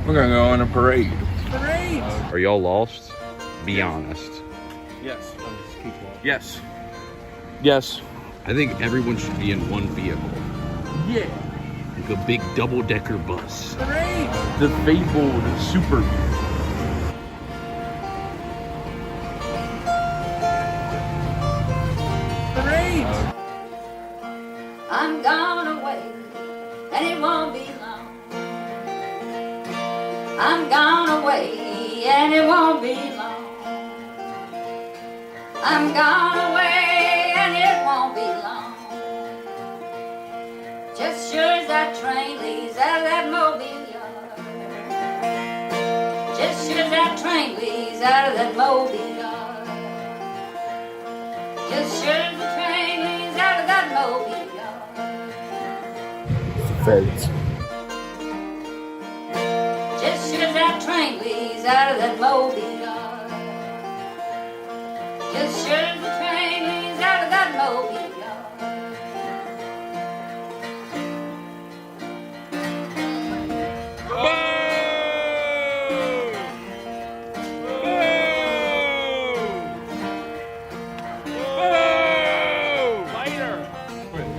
We're gonna go on a parade. Are y'all lost? Be honest. Yes. Yes. Yes. I think everyone should be in one vehicle. Yeah. Like a big double-decker bus. The fabled super. I'm gone away, and it won't be long. I'm gone away, and it won't be long. I'm gone away, and it won't be long. Just sure as that train leaves out of that mobile yard. Just sure as that train leaves out of that mobile yard. Just sure as the train leaves out of that mobile yard. Feds. Just sure as that train leaves out of that mobile yard. Just sure as the train leaves out of that mobile yard.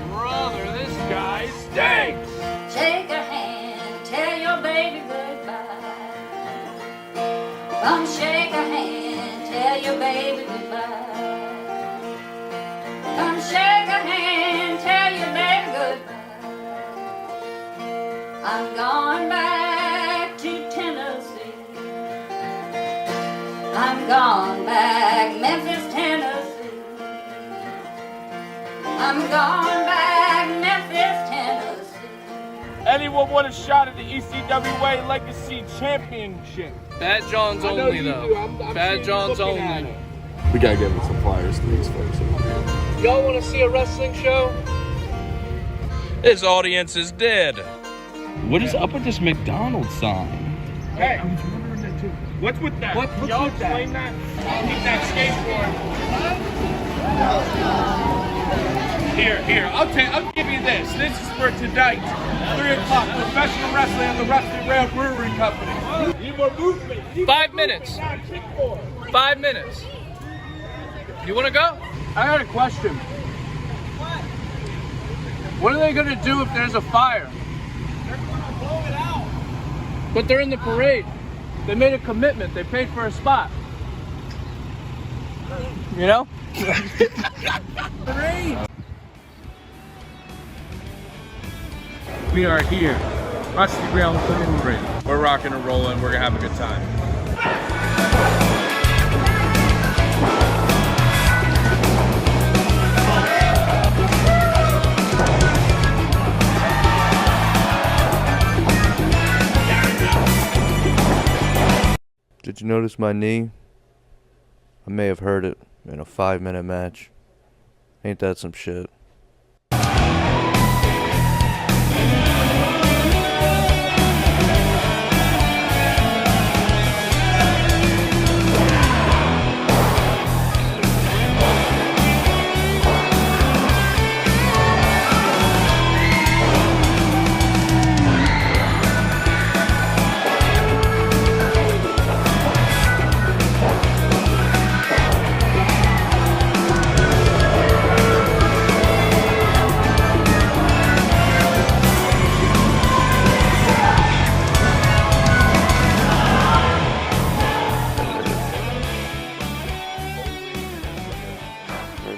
Brother, this guy stinks! Shake her hand, tell your baby goodbye. Come shake her hand, tell your baby goodbye. Come shake her hand, tell your baby goodbye. I'm going back to Tennessee. I'm gone back, Memphis, Tennessee. I'm gone back, Memphis, Tennessee. Anyone want a shot at the ECWA Legacy Championship? Bad John's only, though. Bad John's only. We gotta give him some flyers to these folks. Y'all want to see a wrestling show? This audience is dead. What is up with this McDonald's sign? Hey, what's with that? What's y'all with explain that? I'll need that skateboard. Here, I'll give you this. This is for tonight. 3 o'clock, professional wrestling on the Rusty Rail Brewery Company. Need more movement. 5 minutes. 5 minutes. You want to go? I got a question. What are they gonna do if there's a fire? They're gonna blow it out. But they're in the parade. They made a commitment. They paid for a spot. You know? Parade. We are here. Rusty Rail Brewery. We're rocking and rolling. We're gonna have a good time. Did you notice my knee? I may have hurt it in a 5-minute match. Ain't that some shit?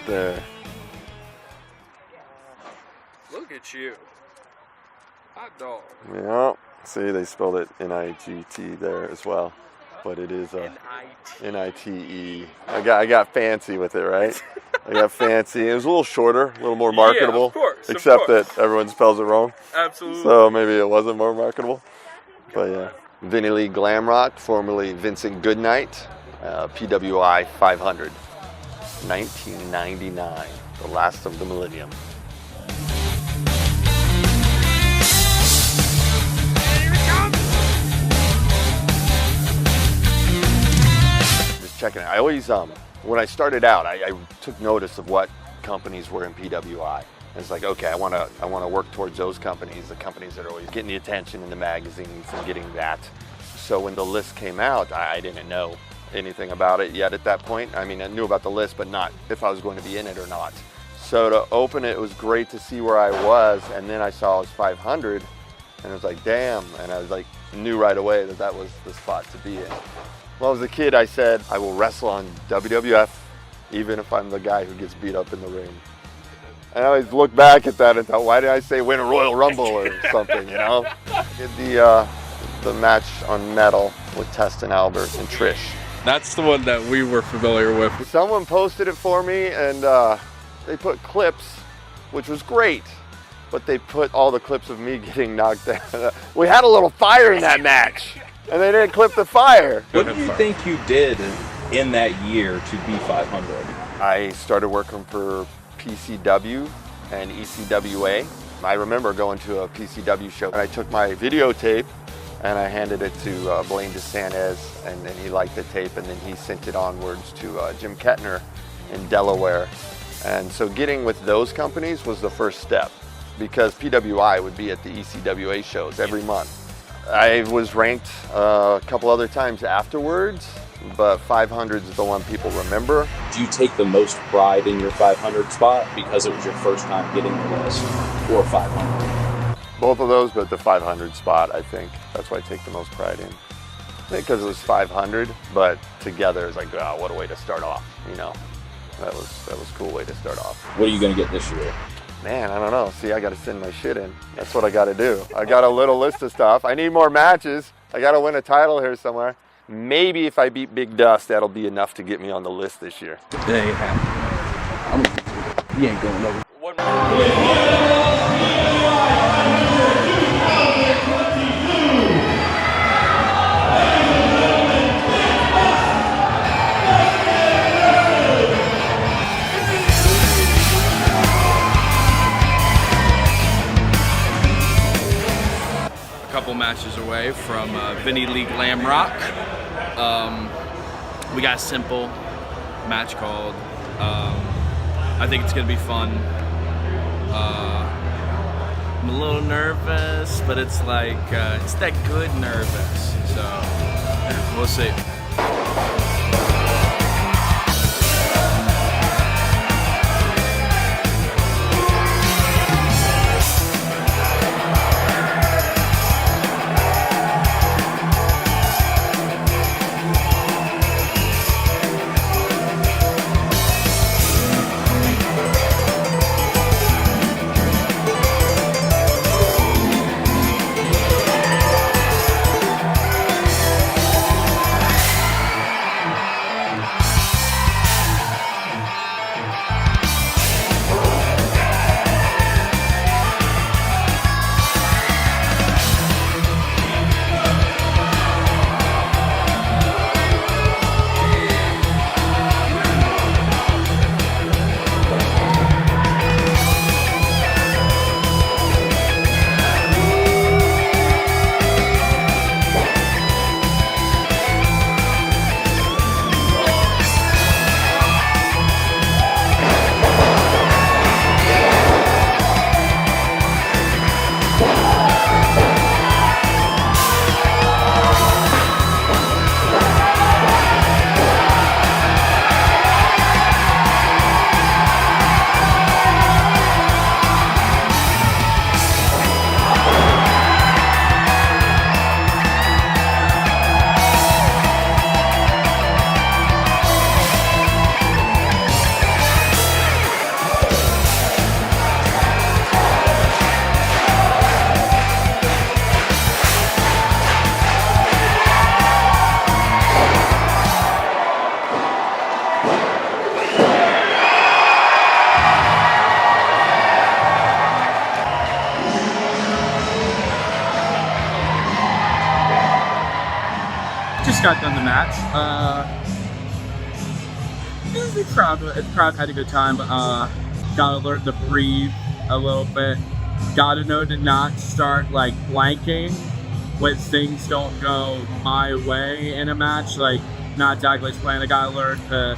There. Look at you. Hot dog. Yeah. See, they spelled it N-I-G-T there as well. But it is N-I-T-E. I got fancy with it, right? I got fancy. It was a little shorter, a little more marketable. Yeah, of course. Except that everyone spells it wrong. Absolutely. So maybe it wasn't more marketable. But yeah. Vinnie Lee Glamrock, formerly Vincent Goodnight, PWI 500. 1999, the last of the millennium. Just checking it. I always, when I started out, I took notice of what companies were in PWI. It's like, okay, I want to work towards those companies, the companies that are always getting the attention in the magazines and getting that. So when the list came out, I didn't know anything about it yet at that point. I mean, I knew about the list, but not if I was going to be in it or not. So to open it, it was great to see where I was, and then I saw I was 500, and I was like, damn, and I was like, knew right away that that was the spot to be in. When I was a kid, I said, I will wrestle on WWF, even if I'm the guy who gets beat up in the ring. And I always look back at that and thought, why did I say win a Royal Rumble or something, you know? Did the match on Metal with Test and Albert and Trish. That's the one that we were familiar with. Someone posted it for me, and they put clips, which was great, but they put all the clips of me getting knocked down. We had a little fire in that match, and they didn't clip the fire. What do you think you did in that year to be 500? I started working for PCW and ECWA. I remember going to a PCW show, and I took my videotape and I handed it to Blaine DeSantis, and then he liked the tape, and then he sent it onwards to Jim Kettner in Delaware. And so getting with those companies was the first step, because PWI would be at the ECWA shows every month. I was ranked a couple other times afterwards, but 500 is the one people remember. Do you take the most pride in your 500 spot because it was your first time getting the list, or 500? Both of those, but the 500 spot, I think. That's what I take the most pride in. I think because it was 500, but together it's like, oh, what a way to start off, you know? That was a cool way to start off. What are you going to get this year? Man, I don't know. See, I got to send my shit in. That's what I got to do. I got a little list of stuff. I need more matches. I got to win a title here somewhere. Maybe if I beat Big Dust, that'll be enough to get me on the list this year. They have. He ain't going over. Couple matches away from Vinny Lee Glamrock. We got a simple match called. I think it's gonna be fun. I'm a little nervous, but it's like it's that good nervous. So we'll see. Just got done the match. The crowd had a good time. Gotta learn to breathe a little bit. Gotta know to not start like blanking when things don't go my way in a match. Like not exactly playing. I gotta learn to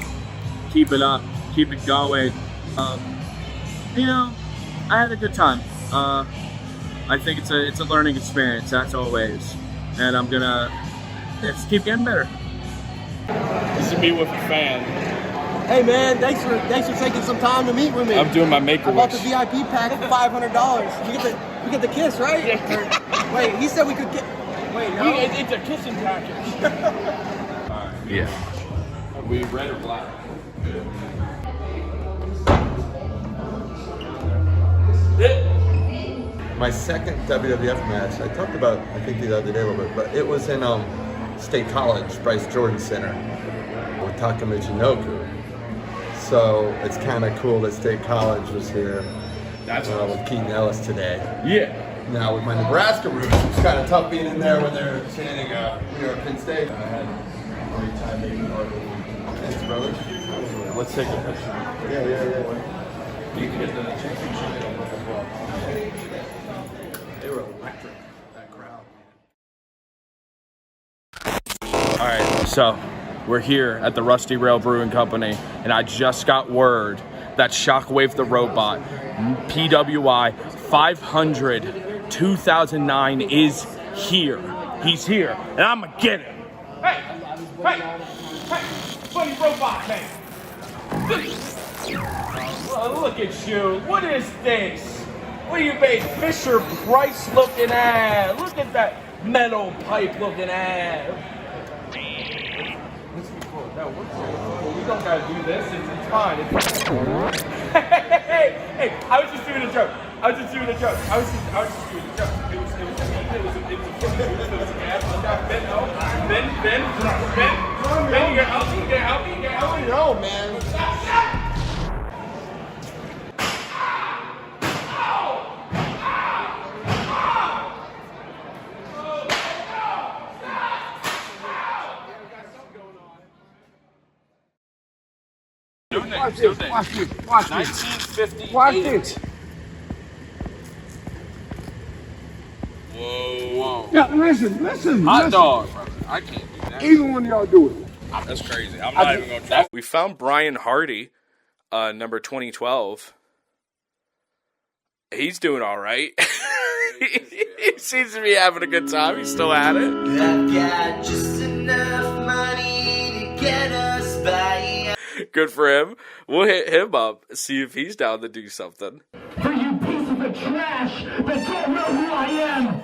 keep it up, keep it going. You know, I had a good time. I think it's a learning experience. That's always, and I'm gonna. Let's keep getting better. This is me with a fan. Hey man, thanks for taking some time to meet with me. I'm doing my Make-A-Wish. I bought the VIP pack for $500. You get the kiss, right? Yeah. Wait, he said we could get. Wait, no. It's a kissing package. Alright. Yeah. Are we red or black? My second WWF match, I talked about, I think the other day a little bit, but it was in State College, Bryce Jordan Center, with Taka Michinoku. So it's kind of cool that State College was here. That's with Keaton Ellis today. Yeah. Now with my Nebraska roots, it's kind of tough being in there when they're chanting New York Penn State. I had a great time making part of it. Thanks, brother. Let's take a picture. Yeah. You can get the championship as well. They were electric, that crowd. All right, so we're here at the Rusty Rail Brewing Company, and I just got word that Shockwave the Robot, PWI 500 2009 is here. He's here, and I'm gonna get him. Hey, funny robot man. Look at you. What is this? What do you make Fisher Price looking at? Look at that metal pipe looking at. No, we don't gotta do this. It's fine. Hey, I was just doing a joke. I was just doing a joke. It was a gag. Ben Ben, you get help me, get help me, get help me. No, man. Watch this, watch this, watch this. 1958. Watch this. Whoa. Yeah, listen. Hot dog, brother. I can't do that. Either one of y'all do it. That's crazy. I'm not even going to try. We found Brian Hardy, number 2012. He's doing all right. He seems to be having a good time. He's still at it. I've got just enough money to get us by. Good for him. We'll hit him up, see if he's down to do something. For you piece of trash that don't know who I am.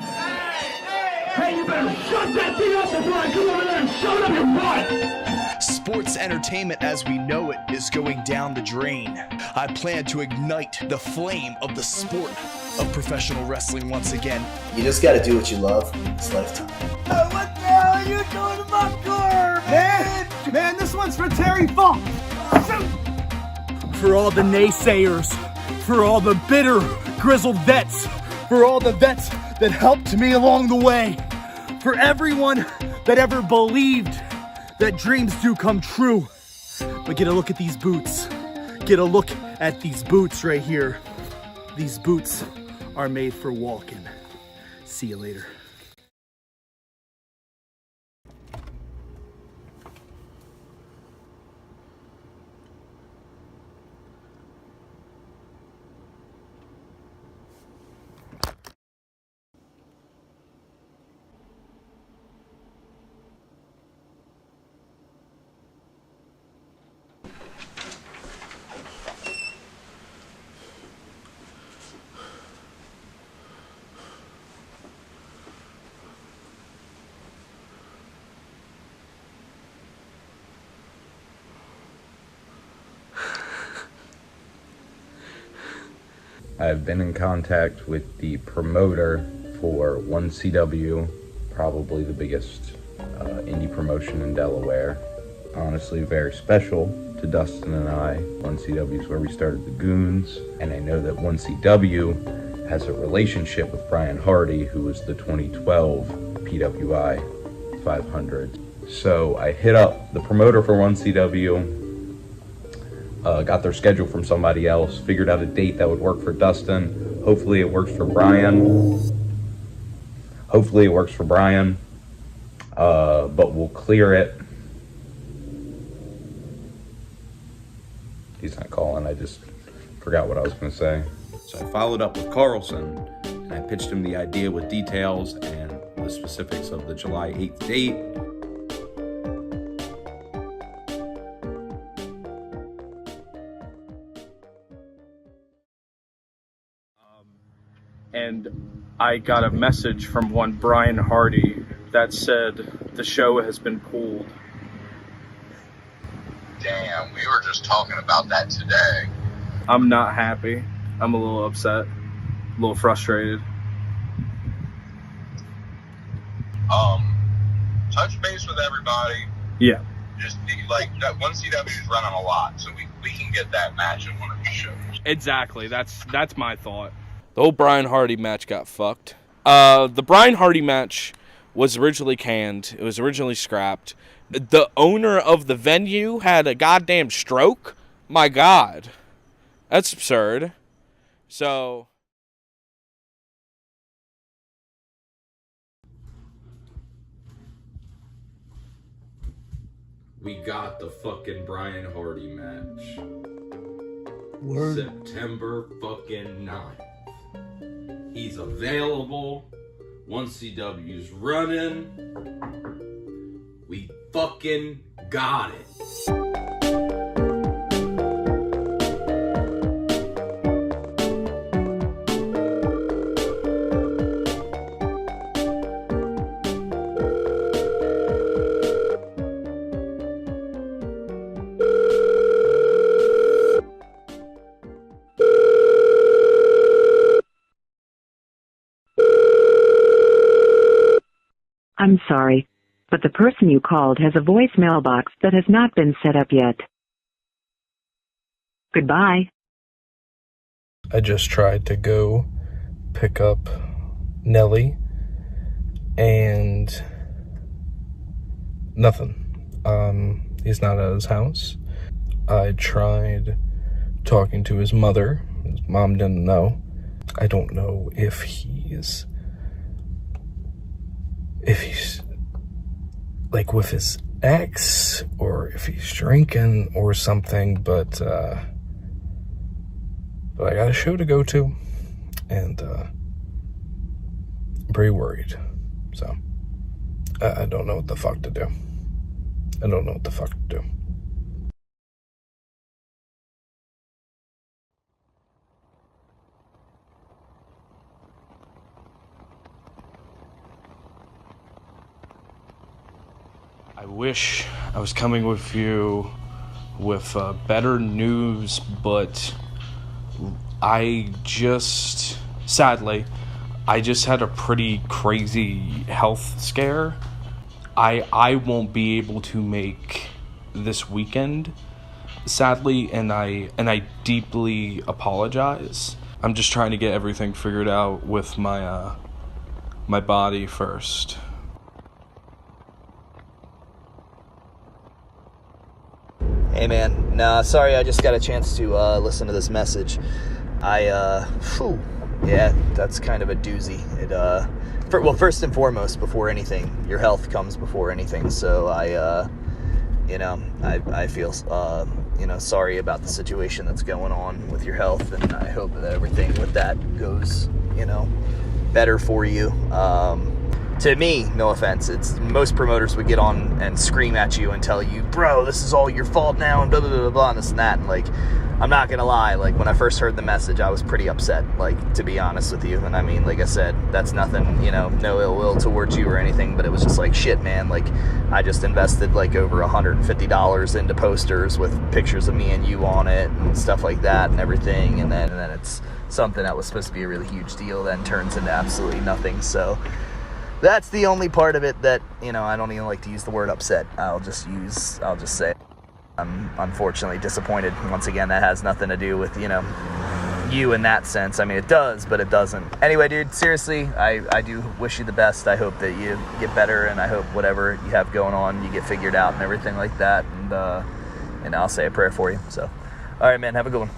Hey, you better shut that thing up before I come over there and shove it up your butt. Sports entertainment as we know it is going down the drain. I plan to ignite the flame of the sport of professional wrestling once again. You just gotta do what you love this lifetime. Oh, what the hell are you doing to my car, man? Man, this one's for Terry Funk. For all the naysayers, for all the bitter, grizzled vets, for all the vets that helped me along the way, for everyone that ever believed that dreams do come true. But get a look at these boots. Get a look at these boots right here. These boots are made for walking. See you later. I've been in contact with the promoter for 1CW, probably the biggest indie promotion in Delaware. Honestly, very special to Dustin and I. 1CW is where we started the Goons, and I know that 1CW has a relationship with Brian Hardy, who was the 2012 PWI 500. So I hit up the promoter for 1CW, got their schedule from somebody else, figured out a date that would work for Dustin. Hopefully it works for Brian. But we'll clear it. He's not calling, I just forgot what I was going to say. So I followed up with Carlson, and I pitched him the idea with details and the specifics of the July 8th date. And I got a message from one Brian Hardy that said the show has been pulled. Damn, we were just talking about that today. I'm not happy. I'm a little upset, a little frustrated. Touch base with everybody. Yeah. Just like that 1CW is running a lot, so we can get that match in one of these shows. Exactly. That's my thought. The whole Brian Hardy match got fucked. The Brian Hardy match was originally canned. It was originally scrapped. The owner of the venue had a goddamn stroke. My God. That's absurd. So... We got the fucking Brian Hardy match. Word. September fucking 9th. He's available. 1CW's running. We fucking got it. I'm sorry, but the person you called has a voicemail box that has not been set up yet. Goodbye. I just tried to go pick up Nelly and nothing. He's not at his house. I tried talking to his mother. His mom didn't know. I don't know if he's like with his ex or if he's drinking or something, but I got a show to go to, and I'm pretty worried. So I don't know what the fuck to do. I don't know what the fuck to do. I wish I was coming with you with better news, but sadly, I just had a pretty crazy health scare. I won't be able to make this weekend, sadly, and I deeply apologize. I'm just trying to get everything figured out with my my body first. Hey man, nah, sorry, I just got a chance to listen to this message. Yeah, that's kind of a doozy. Well, first and foremost, before anything, your health comes before anything. So I feel, sorry about the situation that's going on with your health, and I hope that everything with that goes, better for you. To me, no offense, it's most promoters would get on and scream at you and tell you, bro, this is all your fault now, and blah, blah, blah, blah, and this and that. And, like, I'm not going to lie, like, when I first heard the message, I was pretty upset, like, to be honest with you. And I mean, like I said, that's nothing, no ill will towards you or anything, but it was just like, shit, man, like, I just invested, like, over $150 into posters with pictures of me and you on it and stuff like that and everything. And then it's something that was supposed to be a really huge deal then turns into absolutely nothing. So that's the only part of it that, I don't even like to use the word upset. I'll just say I'm unfortunately disappointed. Once again, that has nothing to do with, you in that sense. I mean, it does, but it doesn't. Anyway, dude, seriously, I do wish you the best. I hope that you get better, and I hope whatever you have going on, you get figured out and everything like that. And I'll say a prayer for you. So, all right, man, have a good one.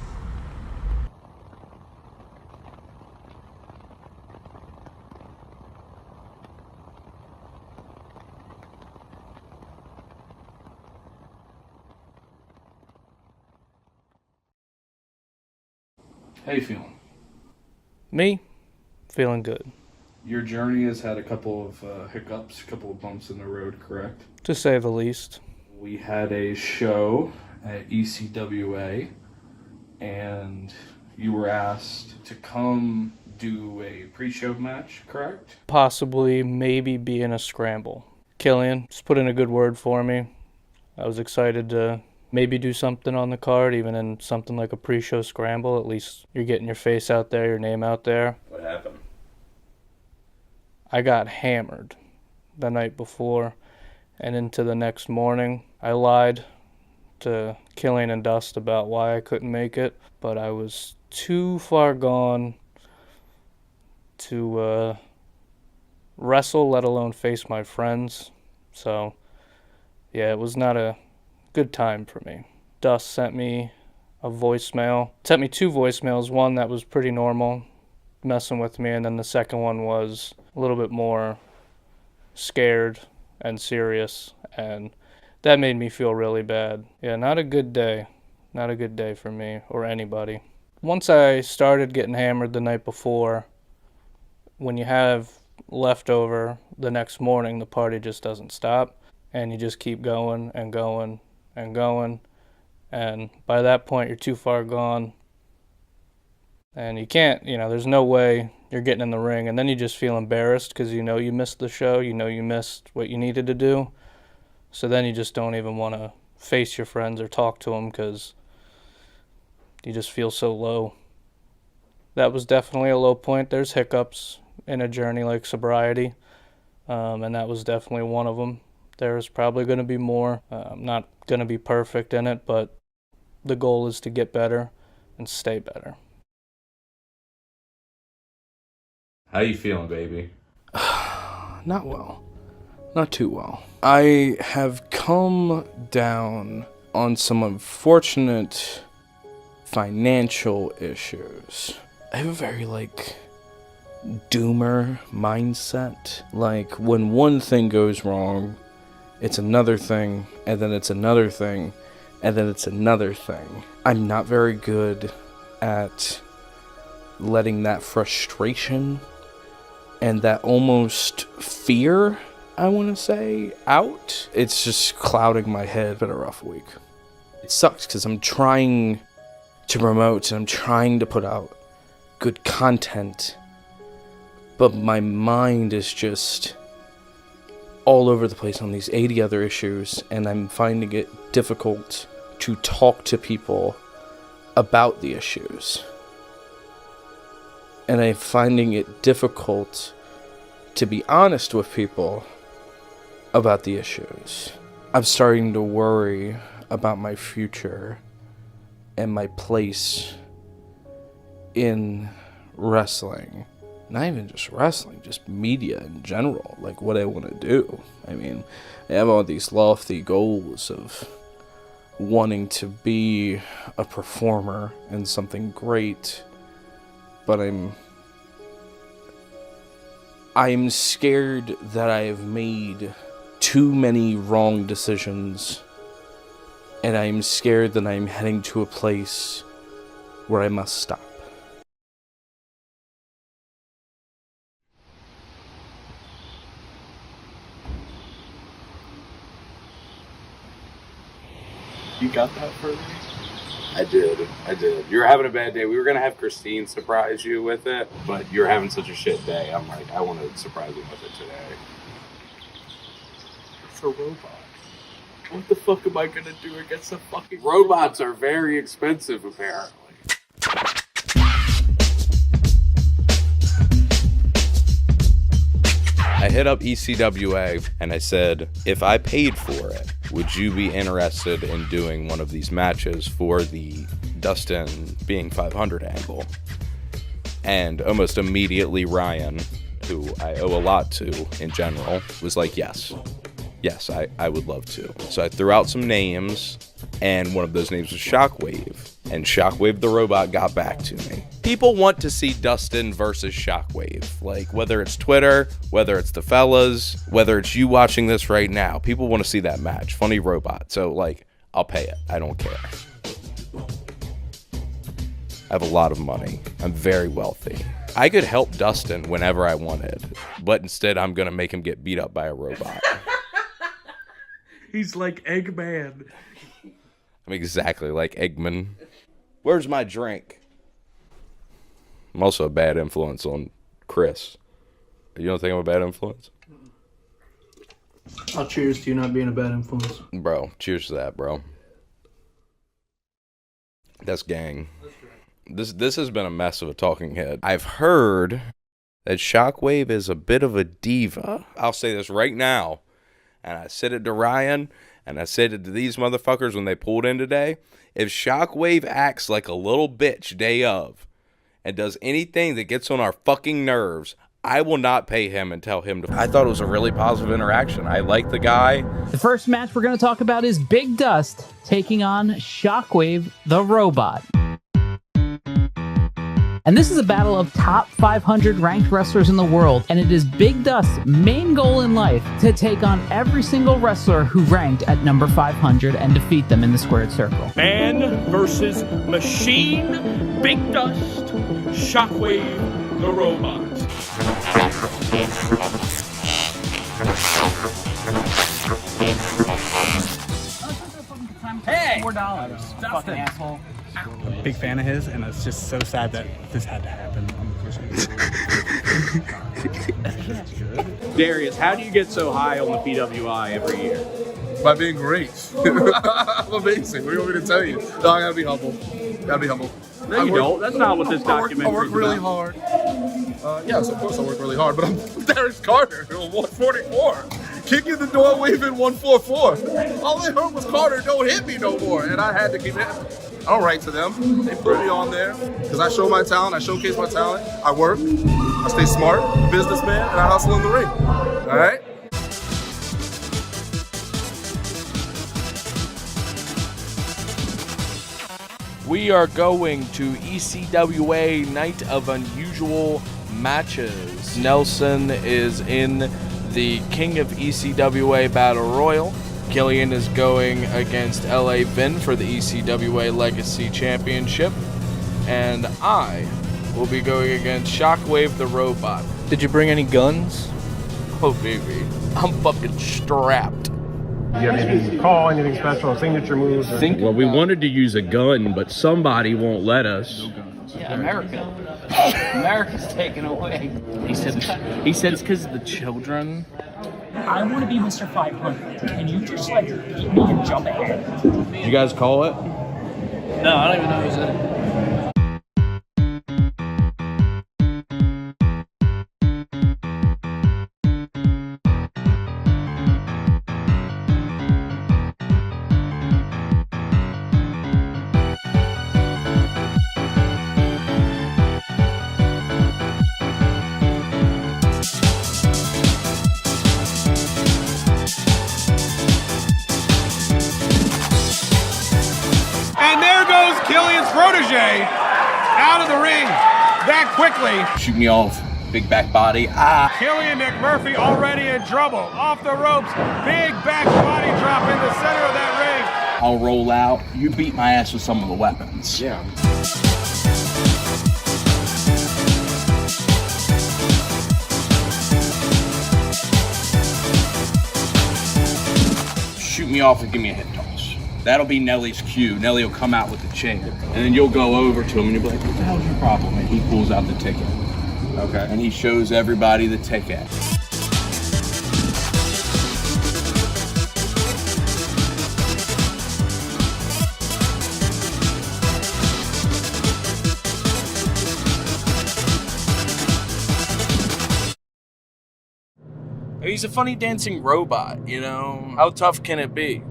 How you feeling? Me? Feeling good. Your journey has had a couple of hiccups, a couple of bumps in the road, correct? To say the least. We had a show at ECWA, and you were asked to come do a pre-show match, correct? Possibly, maybe be in a scramble. Killian just put in a good word for me. I was excited to maybe do something on the card, even in something like a pre-show scramble. At least you're getting your face out there, your name out there. What happened? I got hammered the night before, and into the next morning, I lied to Killian and Dust about why I couldn't make it, but I was too far gone to wrestle, let alone face my friends. So, yeah, it was not a good time for me. Dust sent me a voicemail. Sent me two voicemails. One that was pretty normal, messing with me, and then the second one was a little bit more scared and serious, and that made me feel really bad. Yeah, not a good day. Not a good day for me or anybody. Once I started getting hammered the night before, when you have leftover the next morning, the party just doesn't stop, and you just keep going and going and going, and by that point you're too far gone, and you can't, there's no way you're getting in the ring, and then you just feel embarrassed because you missed the show, you missed what you needed to do, so then you just don't even want to face your friends or talk to them because you just feel so low. That was definitely a low point. There's hiccups in a journey like sobriety, and that was definitely one of them. There's probably going to be more. I'm not going to be perfect in it, but the goal is to get better and stay better. How you feeling, baby? Not well. Not too well. I have come down on some unfortunate financial issues. I have a very, doomer mindset. Like, when one thing goes wrong, it's another thing, and then it's another thing, and then it's another thing. I'm not very good at letting that frustration and that almost fear, I want to say, out. It's just clouding my head. It's been a rough week. It sucks because I'm trying to promote and I'm trying to put out good content, but my mind is just all over the place on these 80 other issues, and I'm finding it difficult to talk to people about the issues. And I'm finding it difficult to be honest with people about the issues. I'm starting to worry about my future and my place in wrestling. Not even just wrestling, just media in general, like what I want to do. I mean, I have all these lofty goals of wanting to be a performer in something great, but I'm scared that I have made too many wrong decisions, and I'm scared that I'm heading to a place where I must stop. You got that for me? I did. You were having a bad day. We were going to have Christine surprise you with it, but you're having such a shit day. I'm like, I want to surprise you with it today. It's a robot. What the fuck am I gonna do against a fucking Robots are very expensive, apparently. I hit up ECWA and I said, if I paid for it, would you be interested in doing one of these matches for the Dustin being 500 angle? And almost immediately Ryan, who I owe a lot to in general, was like, yes. Yes, I would love to. So I threw out some names, and one of those names was Shockwave. And Shockwave the robot got back to me. People want to see Dustin versus Shockwave. Like, whether it's Twitter, whether it's the fellas, whether it's you watching this right now, people want to see that match. Funny robot. So, like, I'll pay it. I don't care. I have a lot of money. I'm very wealthy. I could help Dustin whenever I wanted, but instead I'm going to make him get beat up by a robot. He's like Eggman. I'm exactly like Eggman. Where's my drink? I'm also a bad influence on Chris. You don't think I'm a bad influence? I'll cheers to you not being a bad influence. Bro, cheers to that, bro. That's gang. This has been a mess of a talking head. I've heard that Shockwave is a bit of a diva. I'll say this right now. And I said it to Ryan, and I said it to these motherfuckers when they pulled in today. If Shockwave acts like a little bitch day of, and does anything that gets on our fucking nerves, I will not pay him and tell him to. I thought it was a really positive interaction. I like the guy. The first match we're going to talk about is Big Dust taking on Shockwave the Robot. And this is a battle of top 500 ranked wrestlers in the world, and it is Big Dust's main goal in life to take on every single wrestler who ranked at number 500 and defeat them in the squared circle. Man versus machine, Big Dust, Shockwave the Robot. Hey! $4. Fucking asshole. Big fan of his, and it's just so sad that this had to happen. Darius, how do you get so high on the PWI every year? By being great. I'm amazing. What do you want me to tell you? No, I gotta be humble. No, you don't. That's not what this documentary is. I work really hard. Yes, of course I work really hard, but I'm Darius Carter, 144. kicking the door, waving 144. All they heard was Carter, don't hit me no more. And I had to keep hitting. I don't write to them. They put me on there because I show my talent. I showcase my talent. I work. I stay smart, businessman, and I hustle in the ring. All right? We are going to ECWA Night of Unusual Matches. Nelson is in the King of ECWA Battle Royal. Killian is going against LA Vin for the ECWA Legacy Championship. And I will be going against Shockwave the Robot. Did you bring any guns? Oh, baby. I'm fucking strapped. Do you have anything to call, anything special, signature moves? Well, we wanted to use a gun, but somebody won't let us. Yeah, America. America's taken away. He said it's because of the children. I want to be Mr. 500. Can you just like beat me and jump ahead? Did you guys call it? No, I don't even know who's in it. And there goes Killian's protege out of the ring that quickly. Shoot me off. Big back body. Killian McMurphy already in trouble. Off the ropes. Big back body drop in the center of that ring. I'll roll out. You beat my ass with some of the weapons. Yeah. Shoot me off and give me a hip toss. That'll be Nelly's cue. Nelly will come out with the chain. And then you'll go over to him and you'll be like, what the hell's your problem? And he pulls out the ticket. Okay. And he shows everybody the ticket. He's a funny dancing robot, you know? How tough can it be?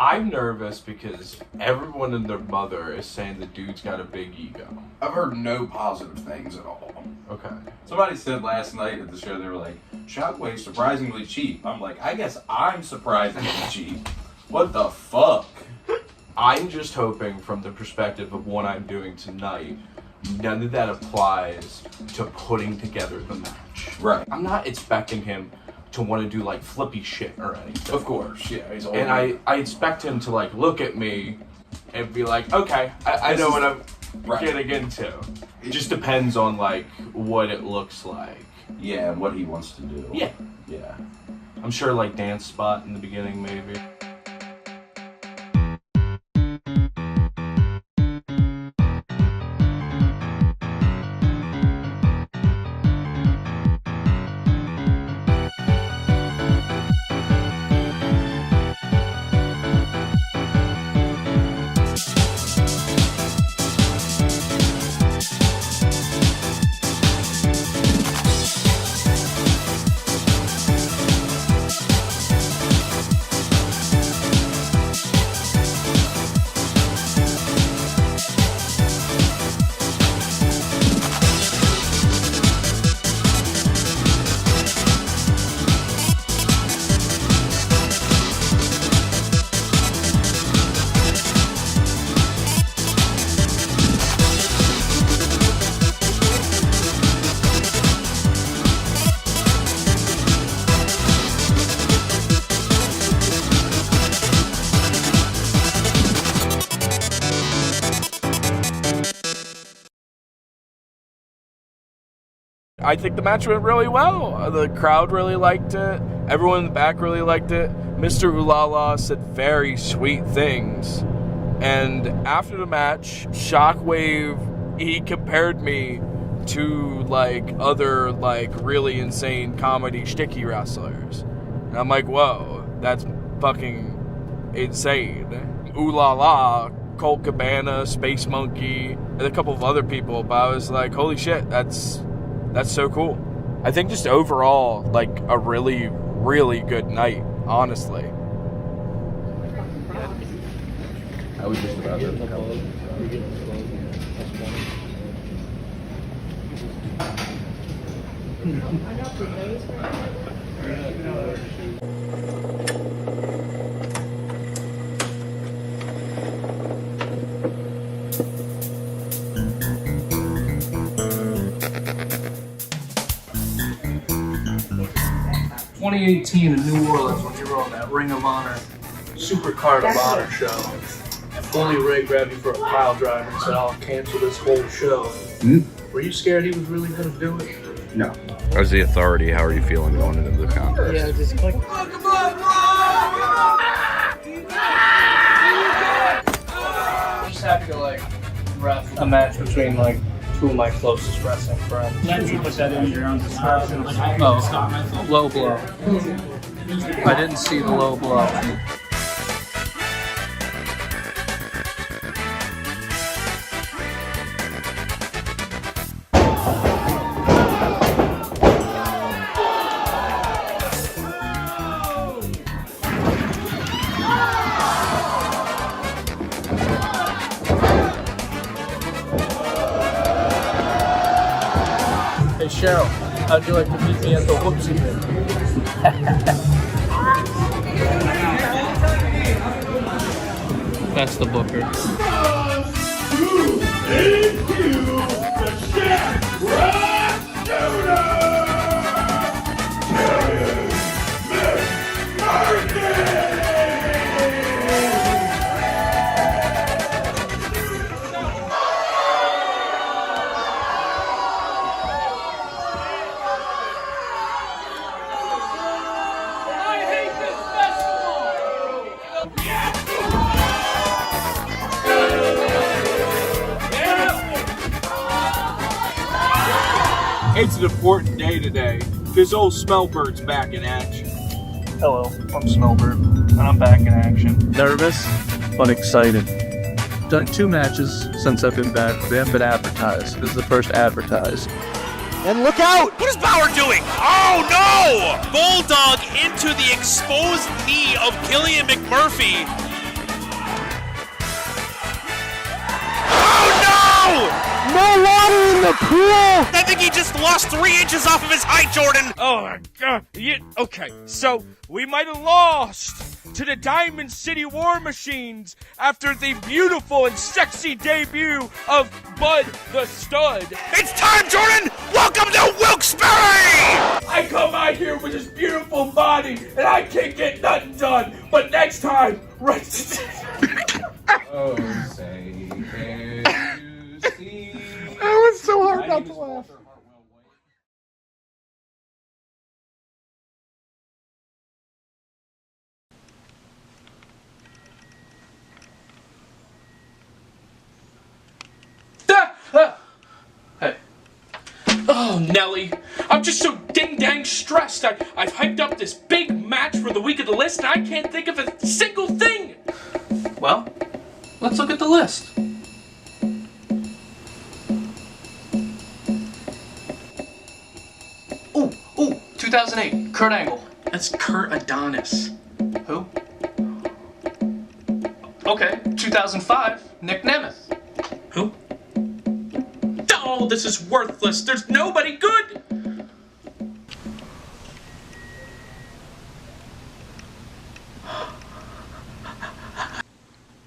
I'm nervous because everyone and their mother is saying the dude's got a big ego. I've heard no positive things at all. Okay. Somebody said last night at the show, they were like, Shockwave's surprisingly cheap. I'm like, I guess I'm surprisingly cheap. What the fuck? I'm just hoping from the perspective of what I'm doing tonight, none of that applies to putting together the match. Right. I'm not expecting him to want to do like flippy shit or anything. Of course, yeah. He's and I expect him to like look at me and be like, okay, I know what I'm getting into. It just depends on like what it looks like. Yeah, and what he wants to do. Yeah. Yeah. I'm sure like dance spot in the beginning maybe. I think the match went really well. The crowd really liked it. Everyone in the back really liked it. Mr. Ulala said very sweet things. And after the match, Shockwave, he compared me to like other like really insane comedy shticky wrestlers. And I'm like, whoa, that's fucking insane. Ulala, Colt Cabana, Space Monkey, and a couple of other people, but I was like, holy shit, that's so cool. I think just overall, like a really really good night, honestly. I was just about to come. 2018 in New Orleans when you were on that Ring of Honor Supercard of Honor show. Bully Ray grabbed you for a pile driver and said, I'll cancel this whole show. Were you scared he was really going to do it? No. As the authority, how are you feeling going into the contest? Yeah, just click. Just happy to like ref a match between like two of my closest wrestling friends. You put that in your own discretion. Oh, low blow. I didn't see the low blow. Hey Cheryl, how'd you like to meet me at the whoopsie bin? That's the booker. It's an important day today, because old Smellbird's back in action. Hello, I'm Smellbird, and I'm back in action. Nervous, but excited. Done 2 matches since I've been back. They haven't been advertised. This is the first advertised. And look out! What is Bauer doing? Oh no! Bulldog into the exposed knee of Killian McMurphy. Oh no! No water in the pool! I think he just lost 3 inches off of his height, Jordan. Oh my god. Okay, so we might have lost to the Diamond City War Machines after the beautiful and sexy debut of Bud the Stud. It's time, Jordan! Welcome to Wilkes-Barre! I come out here with this beautiful body and I can't get nothing done. But next time, right? Oh, say can you see? That was so hard not to laugh. Hey. Oh, Nelly. I'm just so ding-dang stressed. I've hyped up this big match for the week of the list, and I can't think of a single thing. Well, let's look at the list. Ooh, 2008, Kurt Angle. That's Kurt Adonis. Who? Okay, 2005, Nick Nemeth. Who? Oh, this is worthless. There's nobody good.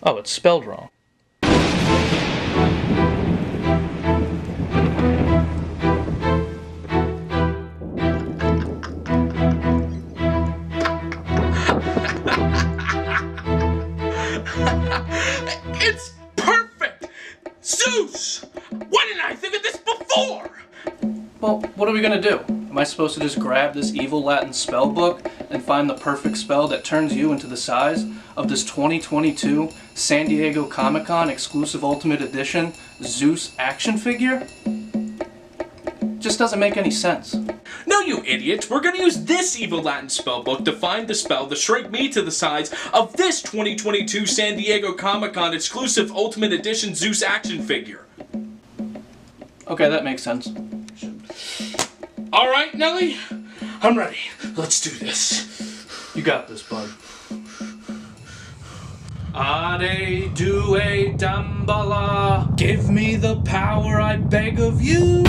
Oh, it's spelled wrong. It's perfect! Zeus! Why didn't I think of this before? Well, what are we gonna do? Am I supposed to just grab this evil Latin spell book and find the perfect spell that turns you into the size of this 2022 San Diego Comic-Con exclusive Ultimate Edition Zeus action figure? Just doesn't make any sense. No, you idiots! We're gonna use this evil Latin spellbook to find the spell to shrink me to the size of this 2022 San Diego Comic-Con exclusive Ultimate Edition Zeus action figure. Okay, that makes sense. Alright, Nelly. I'm ready. Let's do this. You got this, bud. Ade due dambala. Give me the power, I beg of you.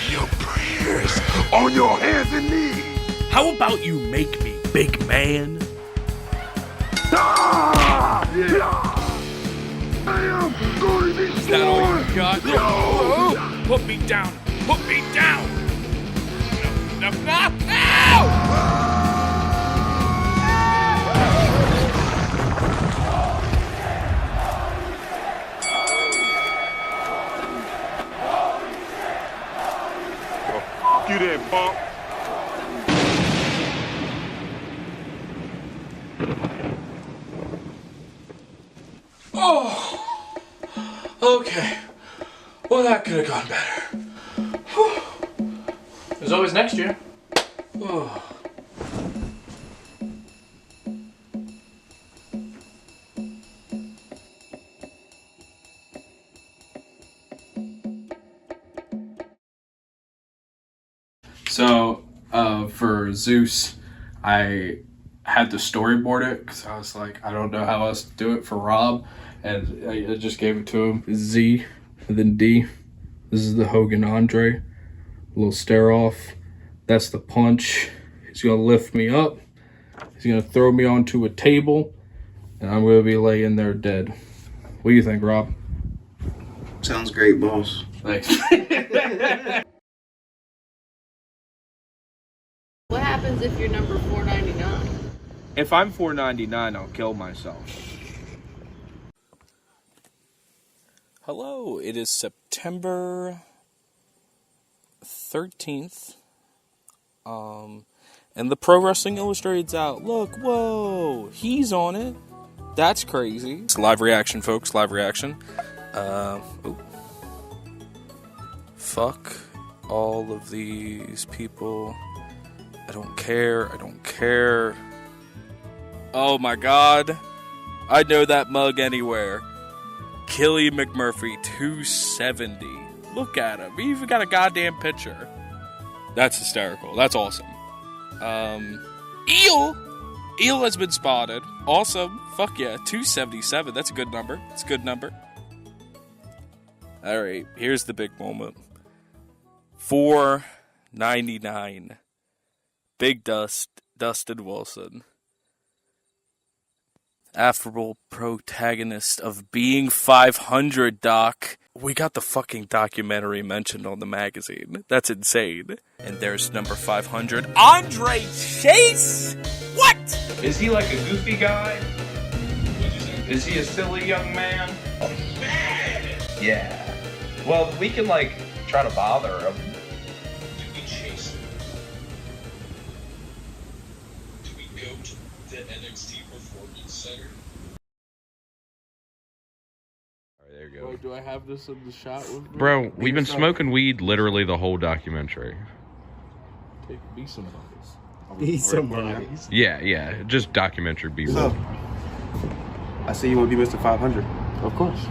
Your prayers on your hands and knees. How about you make me, big man? Ah! I am going to be Is that all you got? No! Put me down! Put me down! No! No! You there, bump. Oh, okay. Well, that could have gone better. Whew. There's always next year. Oh. So, for Zeus, I had to storyboard it because I was like, I don't know how else to do it for Rob, and I just gave it to him. Z, and then D. This is the Hogan Andre. A little stare off. That's the punch. He's gonna lift me up. He's gonna throw me onto a table, and I'm gonna be laying there dead. What do you think, Rob? Sounds great, boss. Thanks. What happens if you're number 499? If I'm 499, I'll kill myself. Hello, it is September 13th. And the Pro Wrestling Illustrated's out. Look, whoa, he's on it. That's crazy. It's live reaction, folks, live reaction. Fuck all of these people. I don't care. Oh my god. I know that mug anywhere. Killy McMurphy, 270. Look at him. He even got a goddamn picture. That's hysterical. That's awesome. Eel has been spotted. Awesome. Fuck yeah. 277. That's a good number. It's a good number. Alright, here's the big moment. 499. Big Dustin Wilson. Affable protagonist of Being 500, Doc. We got the fucking documentary mentioned on the magazine. That's insane. And there's number 500, Andre Chase! What? Is he like a goofy guy? Is he a silly young man? Yeah. Well, we can like try to bother him. Do we chase him? Do we go to the NXT Performance Center? There you go. Wait, do I have this in the shot with me? Bro, we've been smoking weed literally the whole documentary. Be somebody's. Be somebody's. Yeah, just documentary B-roll. So, I see you want to be Mr. 500. Of course.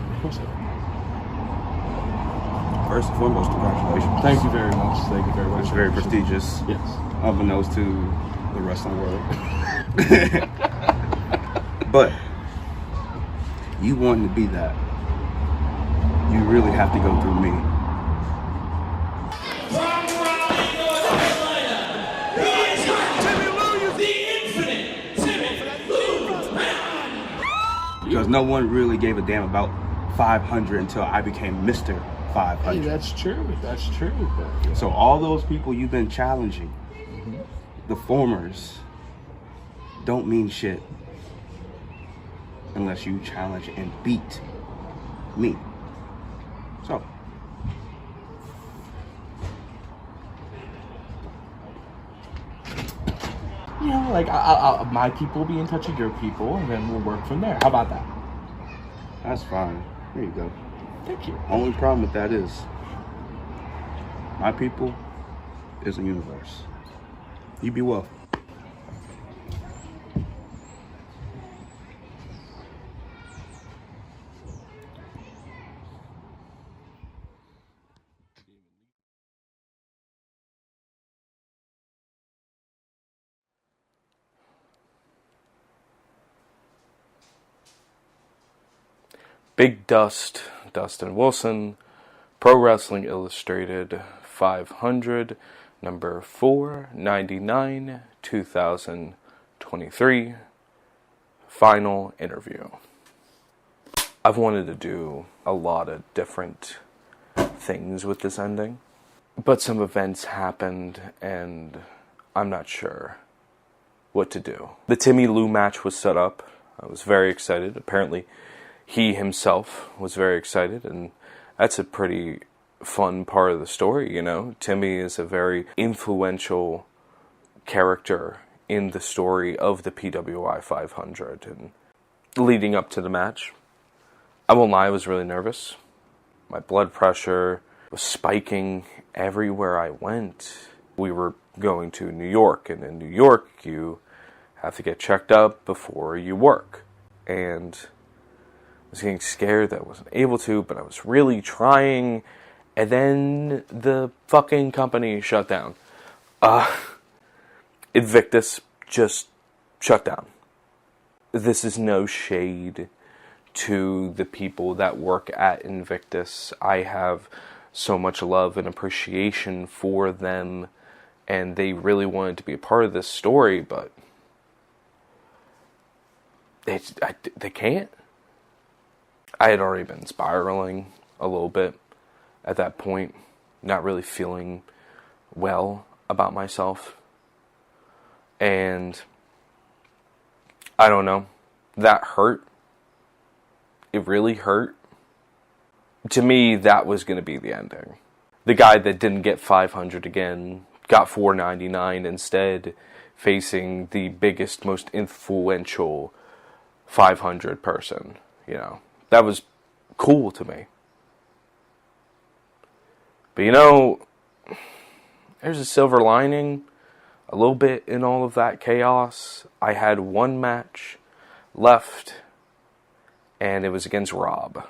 First and foremost, congratulations. Thank you very much. It's very prestigious. Yes. Unbeknownst to the wrestling world. But you wanting to be that, you really have to go through me. Because no one really gave a damn about 500 until I became Mr. 500. Hey, that's true. But, So all those people you've been challenging, the formers, don't mean shit unless you challenge and beat me. So, you know, like my people will be in touch with your people, and then we'll work from there. How about that? that's fine. Here you go. Thank you. Only problem with that is my people is a universe. You be well. Big Dust, Dustin Wilson, Pro Wrestling Illustrated 500, number 499, 2023, final interview. I've wanted to do a lot of different things with this ending, but some events happened and I'm not sure what to do. The Timmy Lou match was set up. I was very excited. Apparently he himself was very excited, and that's a pretty fun part of the story, you know. Timmy is a very influential character in the story of the PWI 500. And leading up to the match, I won't lie, I was really nervous. My blood pressure was spiking everywhere I went. We were going to New York, and in New York you have to get checked up before you work. And I was getting scared that I wasn't able to, but I was really trying. And then the fucking company shut down. Invictus just shut down. This is no shade to the people that work at Invictus. I have so much love and appreciation for them, and they really wanted to be a part of this story, but they can't. I had already been spiraling a little bit at that point, not really feeling well about myself. And I don't know, that hurt. It really hurt. To me, that was going to be the ending. The guy that didn't get 500 again got 499 instead, facing the biggest, most influential 500 person, you know. That was cool to me. But you know, there's a silver lining a little bit in all of that chaos. I had one match left, and it was against Rob.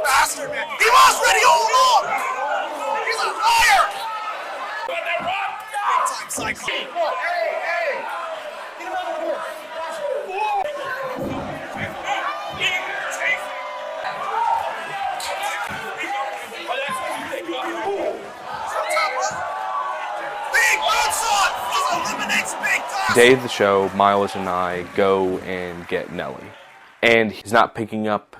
Bastard, man. He was ready all along. He's a liar. Big time psycho. Hey. Get him over here. Big Moonsault. He eliminates Big Dust. Day of the show, Miles and I go and get Nelly. And he's not picking up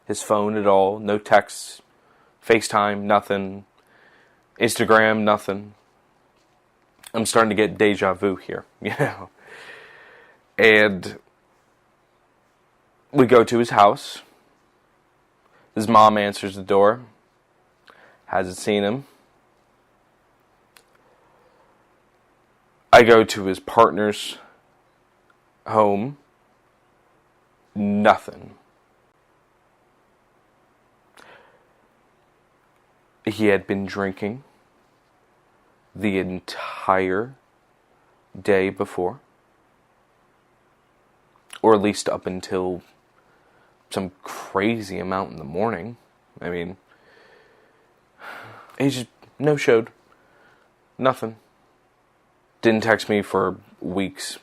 his phone at all. No texts, FaceTime, nothing. Instagram, nothing. I'm starting to get deja vu here, you know. And we go to his house. His mom answers the door. Hasn't seen him. I go to his partner's home. Nothing. He had been drinking the entire day before. Or at least up until some crazy amount in the morning. I mean, he just no-showed. Nothing. Didn't text me for weeks.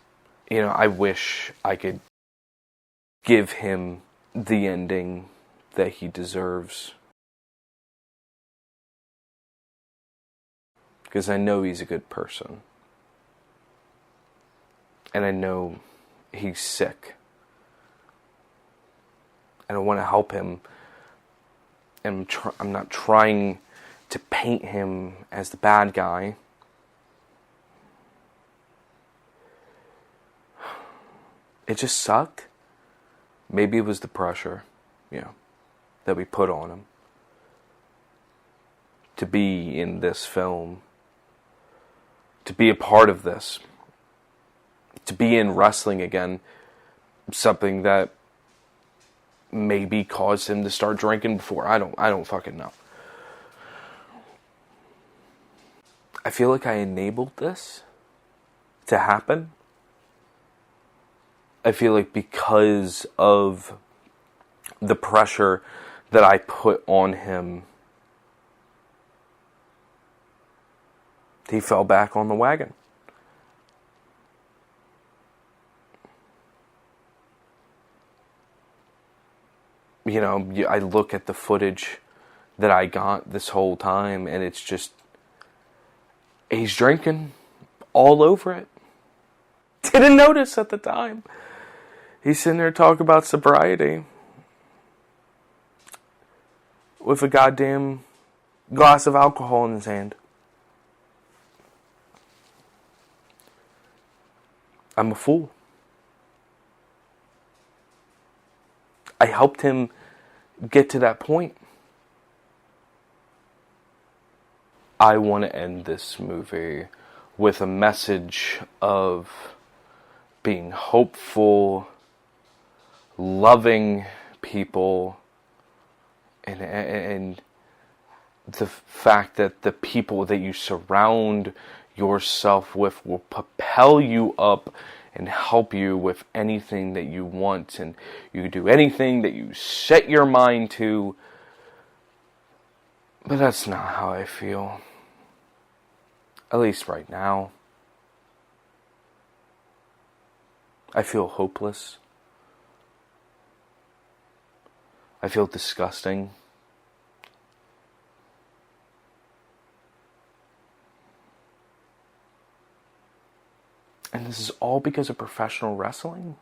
You know, I wish I could give him the ending that he deserves. Because I know he's a good person. And I know he's sick. And I want to help him. And I'm not trying to paint him as the bad guy. It just sucked. Maybe it was the pressure, you know, that we put on him to be in this film, to be a part of this, to be in wrestling again, something that maybe caused him to start drinking before. I don't fucking know. I feel like I enabled this to happen. I feel like because of the pressure that I put on him, he fell back on the wagon. You know, I look at the footage that I got this whole time, and it's just, he's drinking all over it. Didn't notice at the time. He's sitting there talking about sobriety with a goddamn glass of alcohol in his hand. I'm a fool. I helped him get to that point. I want to end this movie with a message of being hopeful, loving people, and the fact that the people that you surround yourself with will propel you up and help you with anything that you want, and you can do anything that you set your mind to. But that's not how I feel. At least right now. I feel hopeless. I feel disgusting. And this is all because of professional wrestling?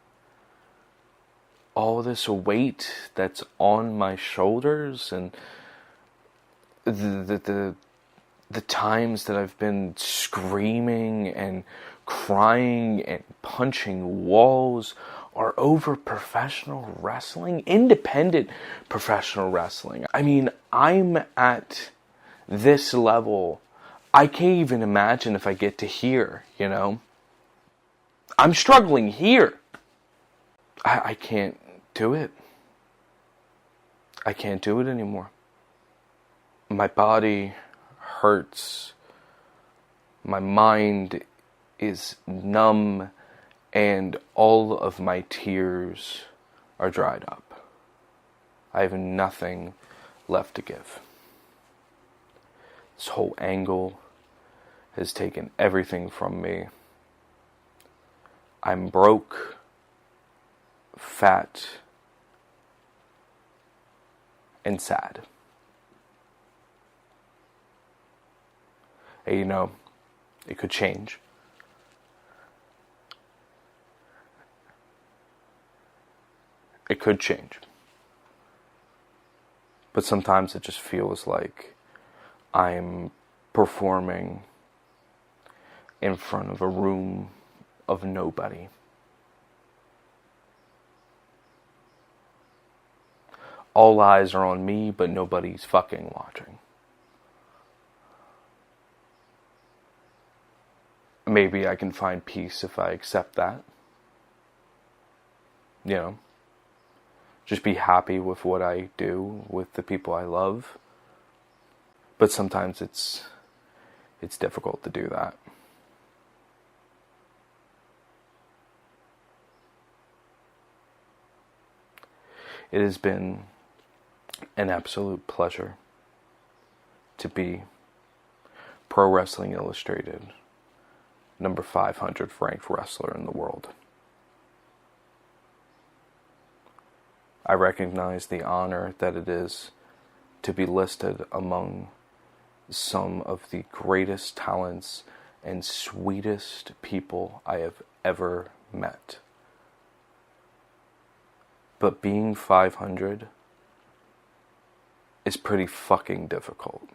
All this weight that's on my shoulders, and the times that I've been screaming and crying and punching walls are over professional wrestling, independent professional wrestling. I mean, I'm at this level. I can't even imagine if I get to here, you know? I'm struggling here. I can't do it. I can't do it anymore. My body hurts. My mind is numb, and all of my tears are dried up. I have nothing left to give. This whole angle has taken everything from me. I'm broke, fat, and sad. And you know, it could change. It could change. But sometimes it just feels like I'm performing in front of a room of nobody. All eyes are on me, but nobody's fucking watching. Maybe I can find peace if I accept that. You know, just be happy with what I do, with the people I love. But sometimes it's difficult to do that. It has been an absolute pleasure to be Pro Wrestling Illustrated number 500 ranked wrestler in the world. I recognize the honor that it is to be listed among some of the greatest talents and sweetest people I have ever met. But being 500 is pretty fucking difficult.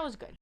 was good.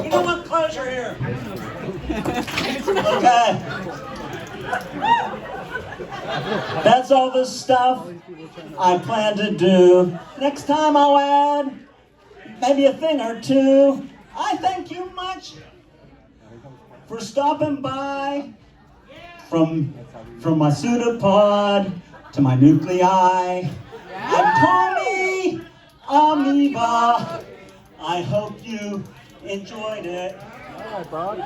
You don't want closure here. Okay. That's all the stuff I plan to do. Next time I'll add maybe a thing or two. I thank you much for stopping by from my pseudopod to my nuclei. I'm Tommy Amoeba. I hope you enjoyed it. All right, bud.